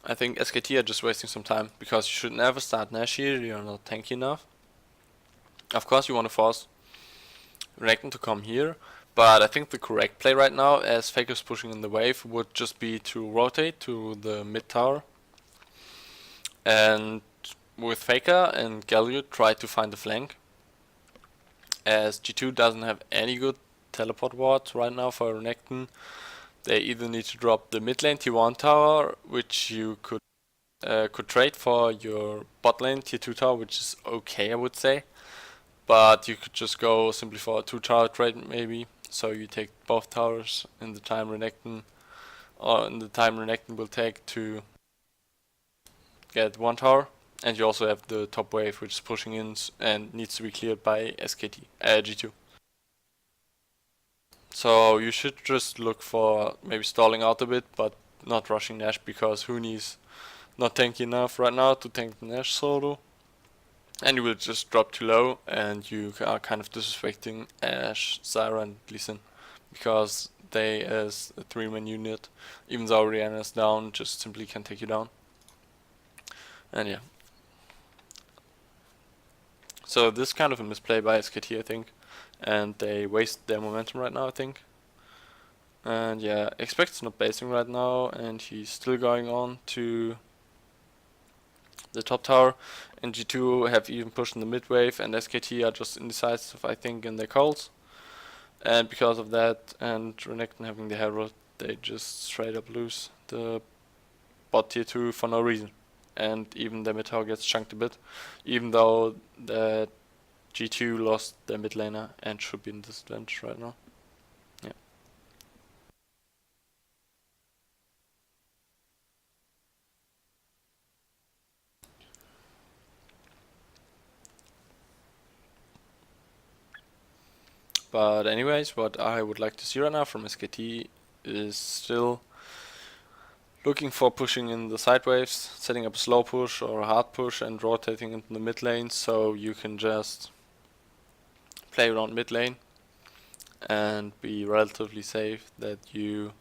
I think SKT are just wasting some time, because you should never start Nash here, you're not tanky enough. Of course you want to force Renekton to come here, but I think the correct play right now, as Faker's pushing in the wave, would just be to rotate to the mid tower. And with Faker and Galio try to find the flank, as G2 doesn't have any good teleport wards right now for Renekton. They either need to drop the mid lane tier 1 tower, which you could trade for your bot lane tier 2 tower, which is okay, I would say. But you could just go simply for a 2 tower trade maybe. So you take both towers in the time Renekton will take to get 1 tower. And you also have the top wave, which is pushing in and needs to be cleared by G2. So you should just look for maybe stalling out a bit, but not rushing Nash, because Huni's not tanky enough right now to tank the Nash solo. And you will just drop too low, and you are kind of disrespecting Ashe, Zyra and Lee Sin, because they as a 3-man unit, even though Rihanna is down, just simply can take you down. And yeah. So this is kind of a misplay by SKT, I think. And they waste their momentum right now, I think. And yeah, Expect's not basing right now, and he's still going on to the top tower. And G2 have even pushed in the mid wave, and SKT are just indecisive, I think, in their calls. And because of that, and Renekton having the Herald, they just straight up lose the bot tier 2 for no reason. And even the mid tower gets chunked a bit, even though the G2 lost their mid laner and should be in disadvantage right now. Yeah. But anyways, what I would like to see right now from SKT is still looking for pushing in the side waves, setting up a slow push or a hard push and rotating into the mid lane, so you can just play around mid lane and be relatively safe that you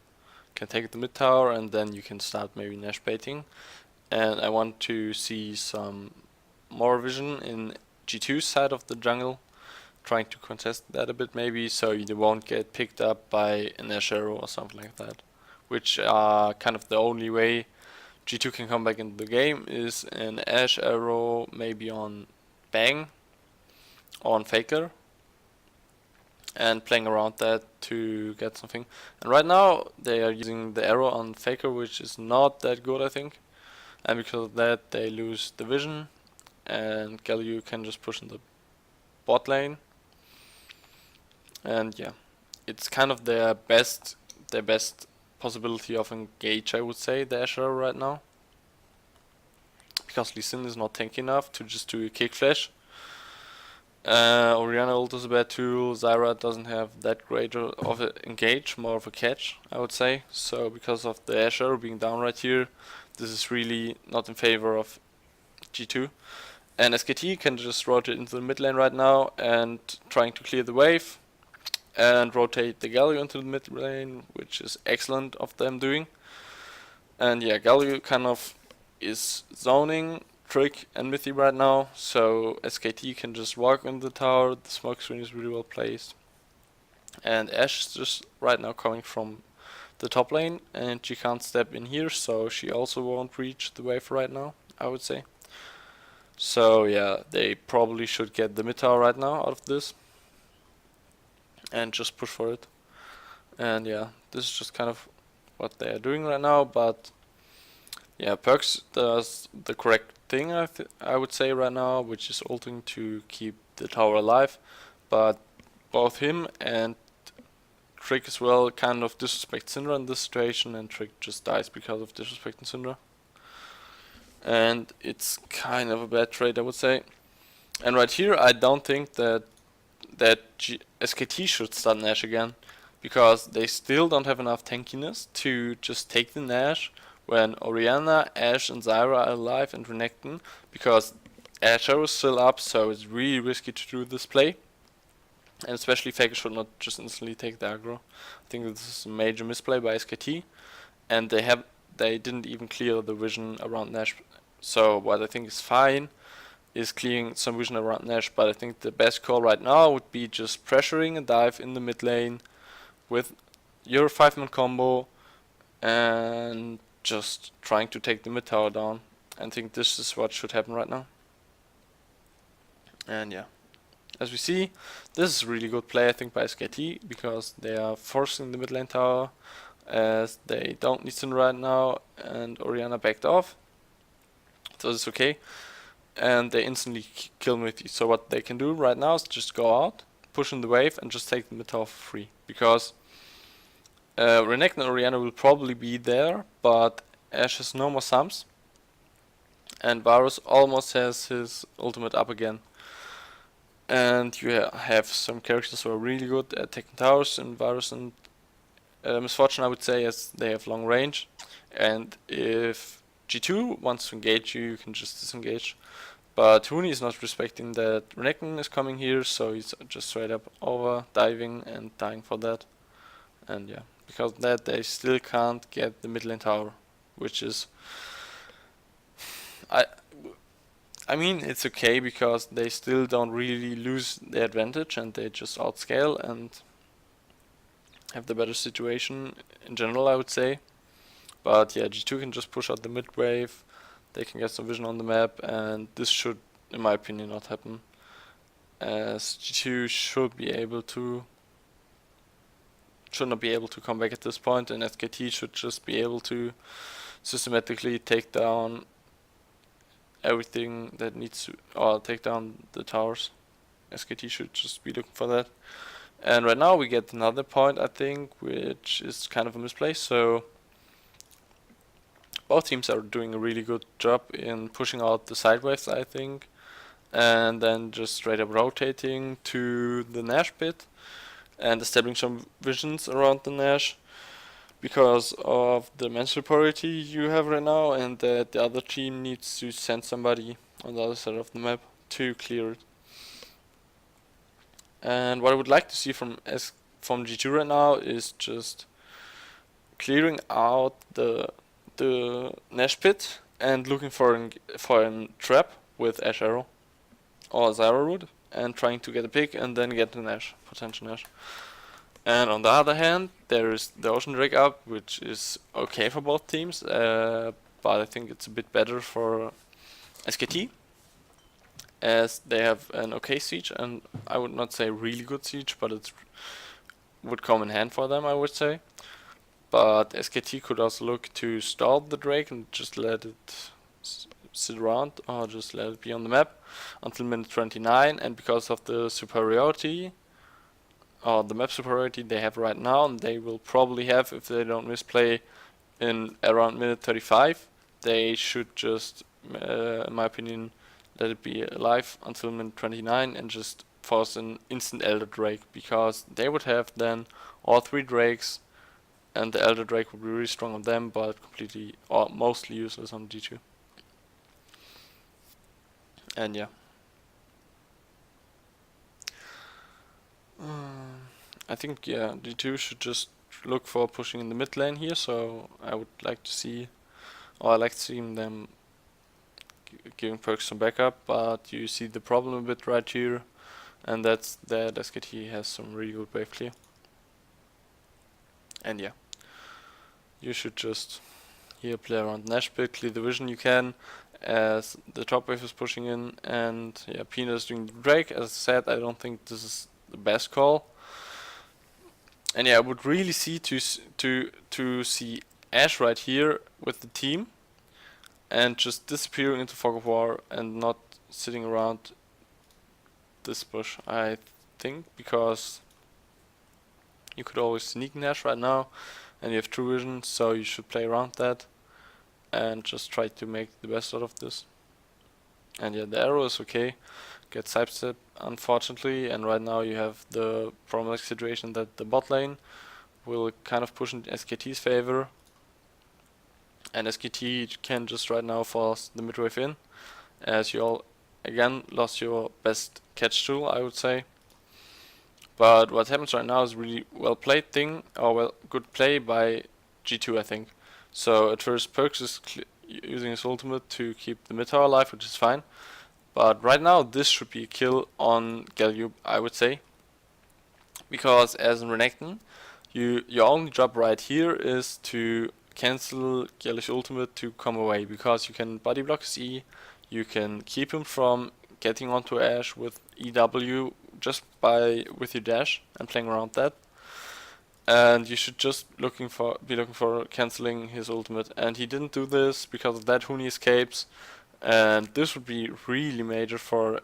can take the mid tower, and then you can start maybe Nash baiting. And I want to see some more vision in G2's side of the jungle, trying to contest that a bit maybe, so you won't get picked up by an Ashe arrow or something like that. Which are kind of the only way G2 can come back into the game, is an Ashe arrow maybe on Bang, on Faker, and playing around that to get something. And right now they are using the arrow on Faker, which is not that good I think, and because of that they lose the vision, and Galio can just push in the bot lane. And yeah, it's kind of their best possibility of engage, I would say, the Ashe arrow right now, because Lee Sin is not tanky enough to just do a kick flash. Orianna ult is a bad tool. Zyra doesn't have that great of an engage, more of a catch, I would say. So because of the Ashe arrow being down right here, this is really not in favor of G2. And SKT can just rotate into the mid lane right now and trying to clear the wave and rotate the Galio into the mid lane, which is excellent of them doing. And yeah, Galio kind of is zoning Trick and Mithy right now, so SKT can just walk in the tower. The smoke screen is really well placed, and Ashe is just right now coming from the top lane, and she can't step in here, so she also won't reach the wave right now, I would say. So yeah, they probably should get the mid tower right now out of this and just push for it. And yeah, this is just kind of what they are doing right now. But yeah, Perks does the correct thing, I would say right now, which is ulting to keep the tower alive. But both him and Trick as well kind of disrespect Syndra in this situation, and Trick just dies because of disrespecting Syndra. And it's kind of a bad trade, I would say. And right here, I don't think that SKT should start Nash again, because they still don't have enough tankiness to just take the Nash when Orianna, Ashe and Zyra are alive and Renekton, because Ashe is still up, so it's really risky to do this play. And especially Faker should not just instantly take the aggro. I think this is a major misplay by SKT, and they didn't even clear the vision around Nash. So what I think is fine is clearing some vision around Nash, but I think the best call right now would be just pressuring a dive in the mid lane with your 5-man combo and just trying to take the mid tower down. I think this is what should happen right now. And yeah, as we see, this is a really good play I think by SKT, because they are forcing the mid lane tower as they don't need Sin right now, and Orianna backed off, so it's okay. And they instantly kill Mithy. So what they can do right now is just go out, push in the wave, and just take the mid tower for free. Because Renekton and Orianna will probably be there, but Ashe has no more sums, and Varus almost has his ultimate up again. And you have some characters who are really good at taking towers, and Varus and Misfortune, I would say, as they have long range. And if G2 wants to engage you, you can just disengage. But Huni is not respecting that Renekton is coming here, so he's just straight up over diving and dying for that. And yeah, because of that they still can't get the mid lane tower, which is I mean it's okay, because they still don't really lose the advantage and they just outscale and have the better situation in general, I would say. But yeah, G2 can just push out the mid wave, they can get some vision on the map, and this should, in my opinion, not happen, as G2 should not be able to come back at this point, and SKT should just be able to systematically take down everything that needs to, or take down the towers. SKT should just be looking for that. And right now we get another point, I think, which is kind of a misplay. So both teams are doing a really good job in pushing out the sideways, I think, and then just straight up rotating to the Nash pit and establishing some visions around the Nash. because of the man superiority you have right now, and that the other team needs to send somebody on the other side of the map to clear it. And what I would like to see from G2 right now is just clearing out the Nash pit and looking for a trap with Ash Arrow or Zyra Root and trying to get a pick and then get the Nash, potential Nash. And on the other hand, there is the Ocean Drake up, which is okay for both teams, but I think it's a bit better for SKT, as they have an okay siege, and I would not say really good siege, but it would come in hand for them, I would say. But SKT could also look to stall the Drake and just let it sit around, or just let it be on the map until minute 29, and because of the superiority, or the map superiority they have right now, and they will probably have if they don't misplay in around minute 35, they should just, in my opinion, let it be alive until minute 29 and just force an instant Elder Drake, because they would have then all 3 Drakes, and the Elder Drake would be really strong on them, but completely or mostly useless on G2. And yeah. I think G2 should just look for pushing in the mid lane here, so I would like to see, or I like seeing them giving perks some backup, but you see the problem a bit right here, and that's that SKT has some really good wave clear. And yeah, you should just here play around Nash pit, clear the vision you can, as the top wave is pushing in, and yeah, Peanut is doing the Drake. As I said, I don't think this is the best call. And yeah, I would really see to see Ash right here with the team, and just disappearing into Fog of War and not sitting around this bush, I think, because you could always sneak Nash right now, and you have True Vision, so you should play around that and just try to make the best out of this. And yeah, the arrow is okay, get sidestep unfortunately, and right now you have the problematic situation that the bot lane will kind of push in SKT's favor, and SKT can just right now force the midwave in, as you all again lost your best catch tool, I would say. But what happens right now is really well played thing, or good play by G2, I think. So at first Perks is using his ultimate to keep the mid tower alive, which is fine. But right now this should be a kill on Galio, I would say. Because as in Renekton, your only job right here is to cancel Galio's ultimate to come away, because you can body block his E, you can keep him from getting onto Ash with EW just with your dash and playing around that. And you should just be looking for cancelling his ultimate, and he didn't do this. Because of that, Huni escapes, and this would be really major for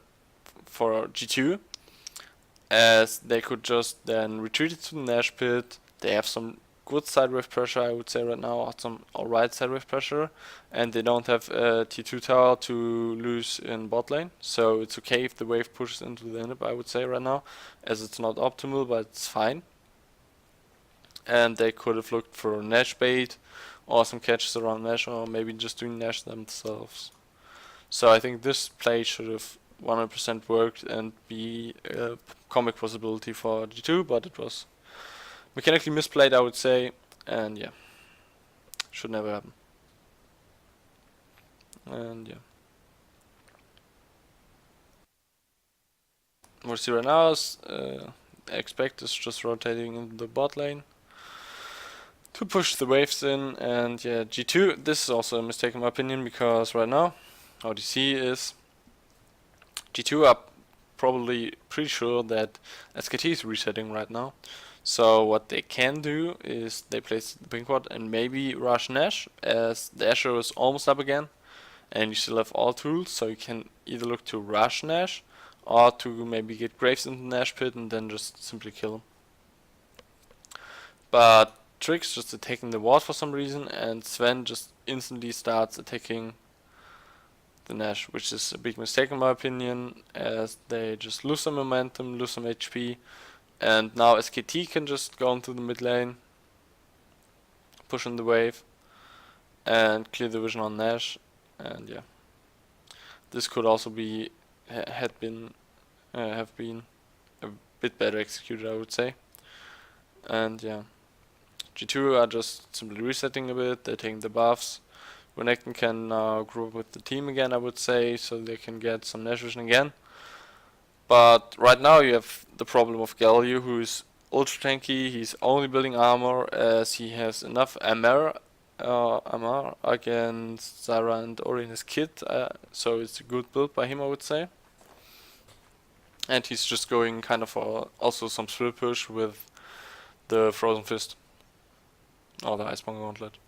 G2, as they could just then retreat it to the Nash pit. They have some good side wave pressure, I would say right now, or some alright side wave pressure, and they don't have a T2 tower to lose in bot lane, so it's okay if the wave pushes into the inhib, I would say right now, as it's not optimal, but it's fine. And they could have looked for Nash bait or some catches around Nash, or maybe just doing Nash themselves. So I think this play should have 100% worked and be a comic possibility for G2, but it was mechanically misplayed, I would say, and yeah, should never happen. And yeah, what we see right now is Expect is just rotating in the bot lane to push the waves in, and yeah, G2, this is also a mistake in my opinion, because right now, how you see is G2 are probably pretty sure that SKT is resetting right now. So what they can do is they place the pink ward and maybe rush Nash, as the Asher is almost up again, and you still have all tools, so you can either look to rush Nash or to maybe get Graves into the Nash pit and then just simply kill him. But Trix just attacking the ward for some reason, and Sven just instantly starts attacking the Nash, which is a big mistake in my opinion, as they just lose some momentum, lose some HP, and now SKT can just go into the mid lane push in the wave, and clear the vision on Nash. And yeah, this could also be have been a bit better executed, I would say. And yeah, G2 are just simply resetting a bit. They're taking the buffs. Renekton can now group with the team again, I would say, so they can get some Nash vision again. But right now you have the problem of Galio, who is ultra tanky. He's only building armor as he has enough MR against Zara and Ori in his kit, so it's a good build by him, I would say. And he's just going kind of for also some thrill push with the Frozen Fist or the Iceborne Gauntlet.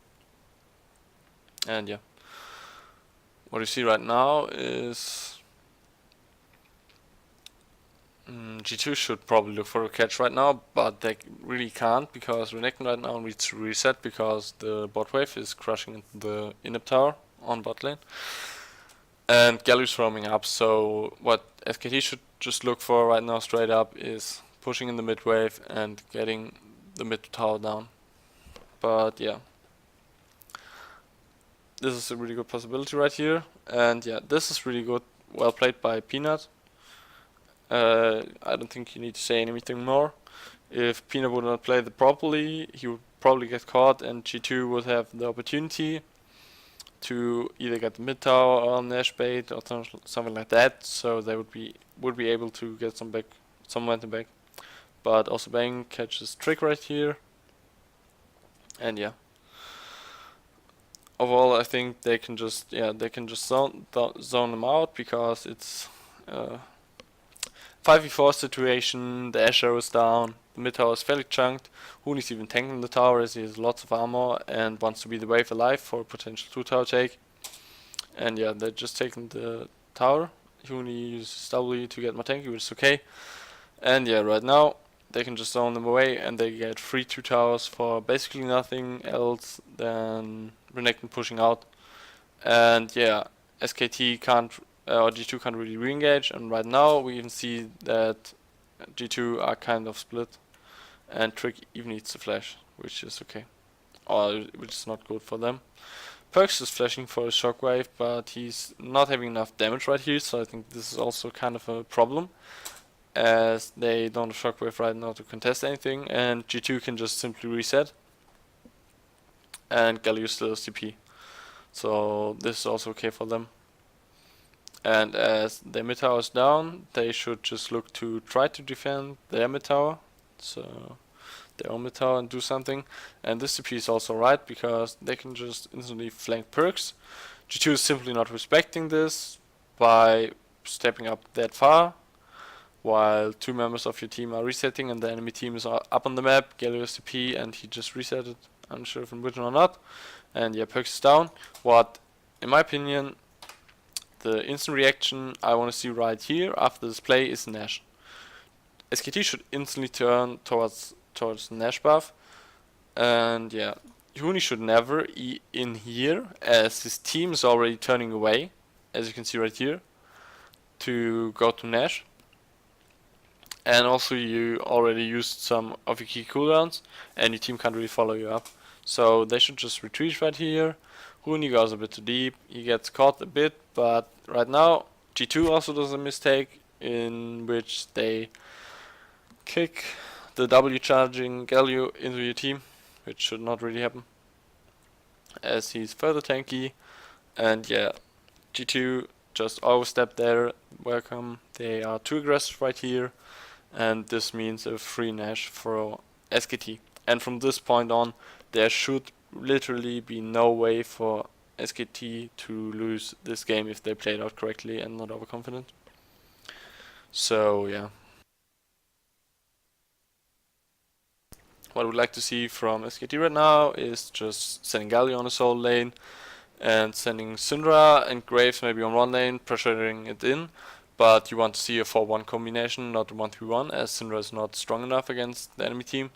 And yeah, what you see right now is G2 should probably look for a catch right now, but they really can't because Renekton right now needs to reset because the bot wave is crushing into the inhib tower on bot lane. And Galio's roaming up, so what SKT should just look for right now straight up is pushing in the mid wave and getting the mid tower down. But yeah, this is a really good possibility right here. And yeah, this is really good, well played by Peanut. I don't think you need to say anything more. If Peanut would not play it properly, he would probably get caught and G2 would have the opportunity to either get the mid tower or Nash bait or something like that, so they would be able to get some momentum back. But also Bang catches Trick right here, and yeah. Overall, I think they can just zone them out because it's 5v4 situation. The Asher is down. The mid tower is fairly chunked. Hoon is even tanking the tower as he has lots of armor and wants to be the wave alive for a potential 2-tower take. And yeah, they're just taking the tower. Hoon uses W to get more tanky, which is okay. And yeah, right now they can just zone them away and they get free 2 towers for basically nothing else than Renekton pushing out. And yeah, SKT can't or G2 can't really re-engage, and right now we even see that G2 are kind of split, and Trick even needs to flash, which is okay, or which is not good for them. Perks is flashing for a shockwave, but he's not having enough damage right here, so I think this is also kind of a problem, as they don't have shockwave right now to contest anything, and G2 can just simply reset, and Galio still has TP, so this is also okay for them. And as their mid tower is down, they should just look to try to defend their mid tower, so their own mid tower, and do something. And this CP is also right because they can just instantly flank perks. G2 is simply not respecting this by stepping up that far, while 2 members of your team are resetting and the enemy team is up on the map. Galio is CP and he just resetted, unsure if in vision or not. And yeah, perks is down. What, in my opinion, the instant reaction I want to see right here after this play is Nash. SKT should instantly turn towards Nash buff, and yeah, Huni should never E in here as his team is already turning away, as you can see right here, to go to Nash. And also you already used some of your key cooldowns and your team can't really follow you up. So they should just retreat right here. Huni goes a bit too deep, he gets caught a bit, but right now G2 also does a mistake in which they kick the W charging Galio into your team, which should not really happen, as he's further tanky. And yeah, G2 just overstep there, welcome, they are too aggressive right here, and this means a free Nash for SKT. And from this point on, there should literally be no way for SKT to lose this game if they play it out correctly and not overconfident. So yeah, what I would like to see from SKT right now is just sending Galio on a solo lane and sending Syndra and Graves maybe on one lane, pressuring it in. But you want to see a 4-1 combination, not a 1-3-1, as Syndra is not strong enough against the enemy team.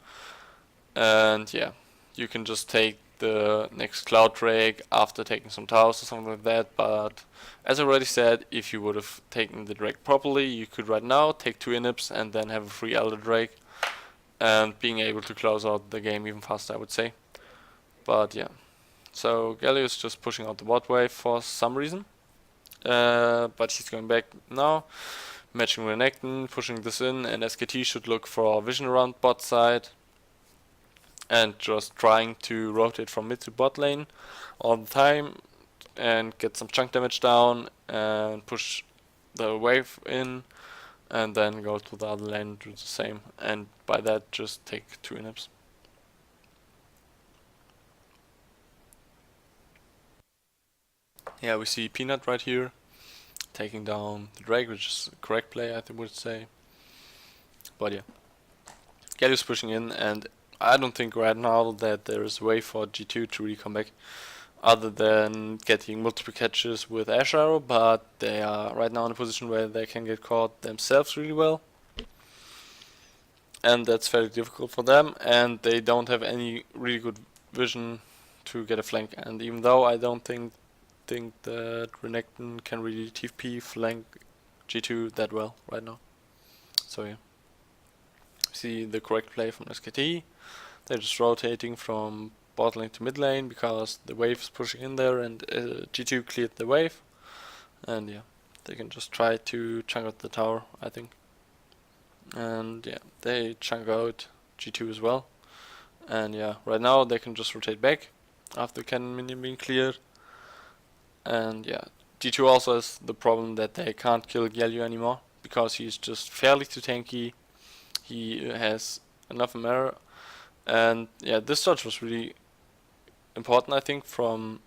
And yeah, you can just take the next Cloud Drake after taking some towers or something like that. But as I already said, if you would have taken the Drake properly, you could right now take 2 inhibs and then have a free Elder Drake, and being able to close out the game even faster, I would say. But yeah, so Galio is just pushing out the bot wave for some reason. But he's going back now, matching Renekton, pushing this in, and SKT should look for vision around bot side and just trying to rotate from mid to bot lane all the time and get some chunk damage down and push the wave in and then go to the other lane and do the same, and by that just take 2 inhibs. Yeah, we see Peanut right here taking down the Drake, which is a correct play, I would say. But yeah, Galio's pushing in, and I don't think right now that there is a way for G2 to really come back other than getting multiple catches with Ash Arrow, but they are right now in a position where they can get caught themselves really well. And that's very difficult for them, and they don't have any really good vision to get a flank. And even though I don't think that Renekton can really TP flank G2 that well right now. So yeah, see the correct play from SKT. They're just rotating from bot lane to mid lane because the wave is pushing in there, and G2 cleared the wave. And yeah, they can just try to chunk out the tower, I think. And yeah, they chunk out G2 as well. And yeah, right now they can just rotate back after cannon minion being cleared. And yeah, G2 also has the problem that they can't kill Galio anymore because he's just fairly too tanky. He has enough mirror, and yeah, this dodge was really important, I think, from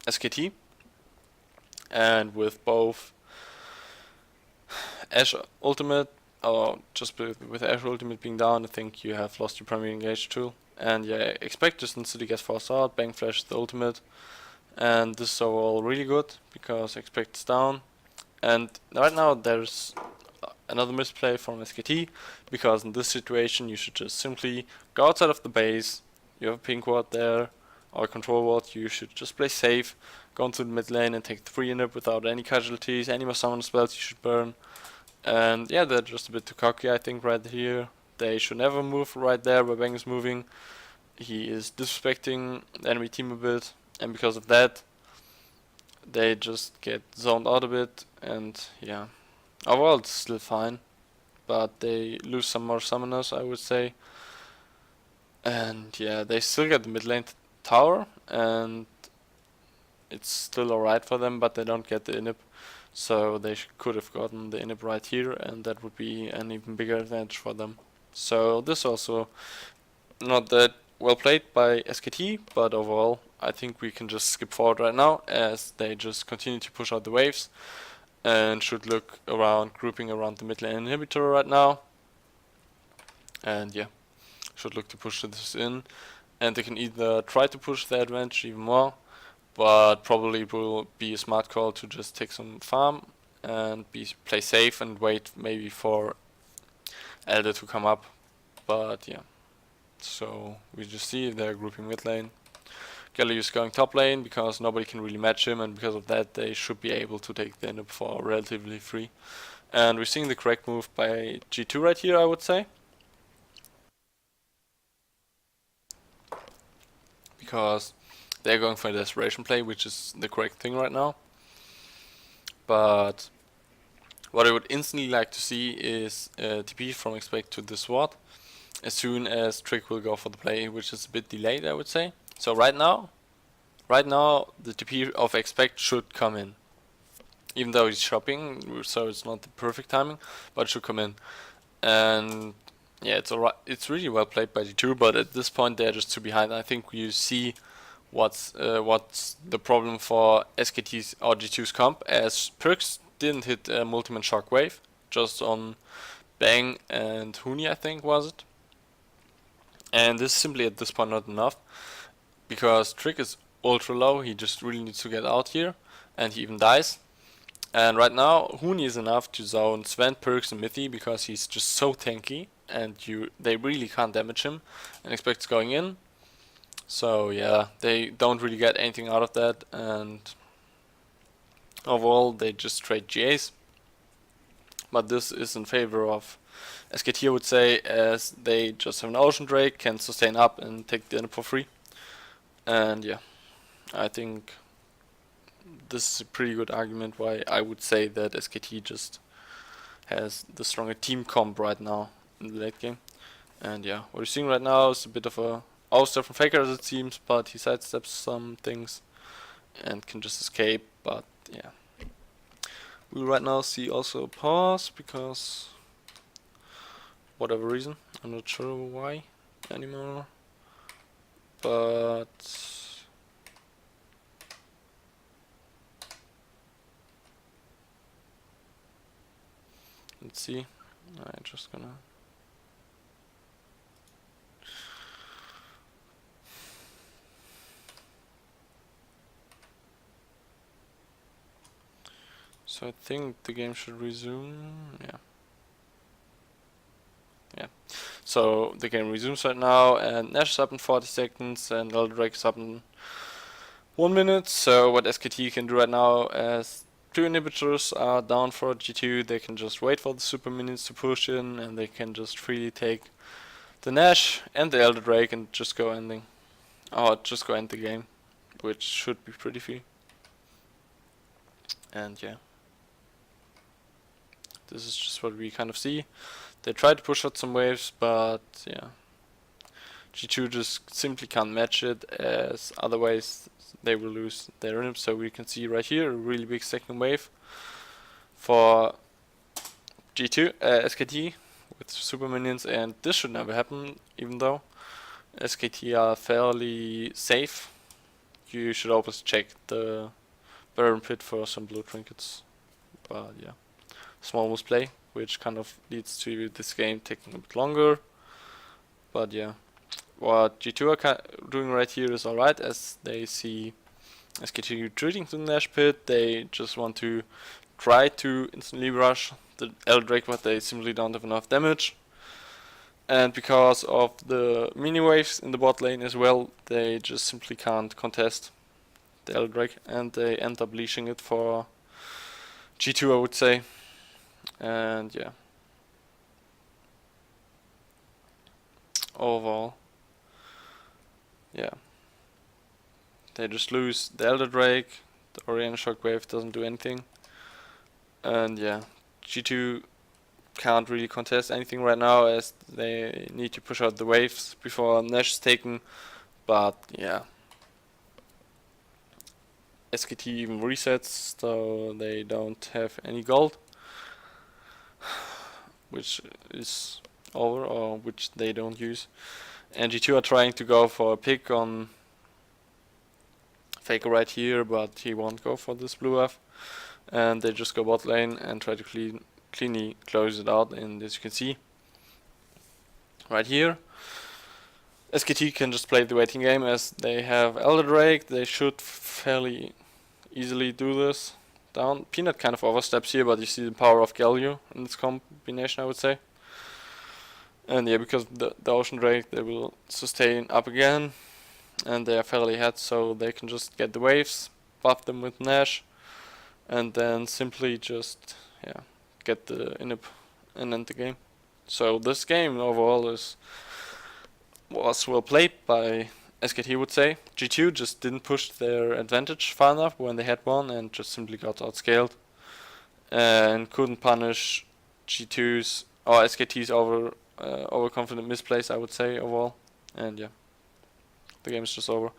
SKT. And with both Ash ultimate, or just with Ash ultimate being down, I think you have lost your primary engage tool. And yeah, expect just instantly gets forced out, bang flash the ultimate. And this is overall really good because expect is down. And right now there's another misplay from SKT, because in this situation you should just simply go outside of the base. You have a pink ward there or a control ward, you should just play safe, go into the mid lane and take the free inhib without any casualties. Any more summon spells you should burn. And yeah, they're just a bit too cocky, I think, right here. They should never move right there where Bang is moving. He is disrespecting the enemy team a bit, and because of that they just get zoned out a bit. And yeah, overall it's still fine, but they lose some more summoners, I would say. And yeah, they still get the mid lane tower, and it's still alright for them, but they don't get the inhib. So they could have gotten the inhib right here, and that would be an even bigger advantage for them. So this also not that well played by SKT, but overall I think we can just skip forward right now, as they just continue to push out the waves and should look around, grouping around the mid lane inhibitor right now. And yeah, should look to push this in, and they can either try to push the advantage even more, but probably will be a smart call to just take some farm and play safe and wait maybe for Elder to come up. But yeah, so we just see they're grouping mid lane. Galio is going top lane because nobody can really match him, and because of that they should be able to take the inhib for relatively free. And we're seeing the correct move by G2 right here, I would say. Because they're going for a desperation play, which is the correct thing right now. But what I would instantly like to see is TP from Expect to this ward as soon as Trick will go for the play, which is a bit delayed, I would say. So right now the TP of Expect should come in, even though he's shopping, so it's not the perfect timing, but it should come in. And yeah, it's alright. It's really well played by G2, but at this point they're just too behind. I think you see what's the problem for SKT's or G2's comp, as Perks didn't hit a multi-man shockwave, just on Bang and Huni, I think was it. And this is simply at this point not enough, because Trick is ultra low, he just really needs to get out here, and he even dies. And right now Huni is enough to zone Sven, Perks and Mithy, because he's just so tanky and they really can't damage him, and Expect's going in. So yeah, they don't really get anything out of that, and overall they just trade GAs. But this is in favor of SKT I would say, as they just have an Ocean Drake, can sustain up and take the inhib for free. And yeah, I think this is a pretty good argument why I would say that SKT just has the stronger team comp right now in the late game. And yeah, what you're seeing right now is a bit of a ouster from Faker as it seems, but he sidesteps some things and can just escape. But yeah, we'll right now see also a pause because whatever reason, I'm not sure why anymore, but let's see. I'm just gonna so I think the game should resume. Yeah. So the game resumes right now, and Nash is up in 40 seconds, and Elder Drake is up in 1 minute. So what SKT can do right now, as 2 inhibitors are down for G2, they can just wait for the super minions to push in, and they can just freely take the Nash and the Elder Drake and just go end the game, which should be pretty free. And yeah, this is just what we kind of see. They tried to push out some waves, but yeah, G2 just simply can't match it, as otherwise they will lose their inhib. So we can see right here a really big second wave for SKT with super minions, and this should never happen, even though SKT are fairly safe. You should always check the Baron Pit for some blue trinkets, but yeah, small misplay, which kind of leads to this game taking a bit longer. But yeah, what G2 are doing right here is alright, as they see SKT retreating to the Nash pit. They just want to try to instantly rush the Elder Drake, but they simply don't have enough damage. And because of the mini waves in the bot lane as well, they just simply can't contest the Elder Drake, and they end up leashing it for G2, I would say. And yeah, overall, yeah, they just lose the Elder Drake. The Oriana Shockwave doesn't do anything, and yeah, G2 can't really contest anything right now, as they need to push out the waves before Nash is taken. But yeah, SKT even resets, so they don't have any gold, which is over, or which they don't use. And G2 are trying to go for a pick on Faker right here, but he won't go for this blue buff, and they just go bot lane and try to cleanly close it out. And as you can see right here, SKT can just play the waiting game, as they have Elder Drake. They should fairly easily do this down. Peanut kind of oversteps here, but you see the power of Galio in this combination, I would say. And yeah, because the Ocean Drake, they will sustain up again, and they are fairly ahead, so they can just get the waves, buff them with Nash, and then simply just get the inhib and end the game. So this game overall was well played by SKT, would say. G2 just didn't push their advantage far enough when they had one, and just simply got outscaled and couldn't punish G2's or SKT's overconfident misplays, I would say, overall. And yeah, the game is just over.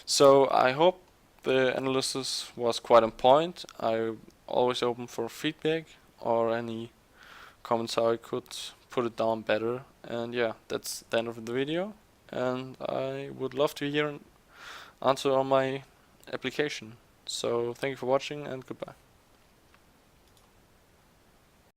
So I hope the analysis was quite on point. I'm always open for feedback or any comments how I could put it down better. And yeah, that's the end of the video, and I would love to hear an answer on my application. So thank you for watching, and goodbye.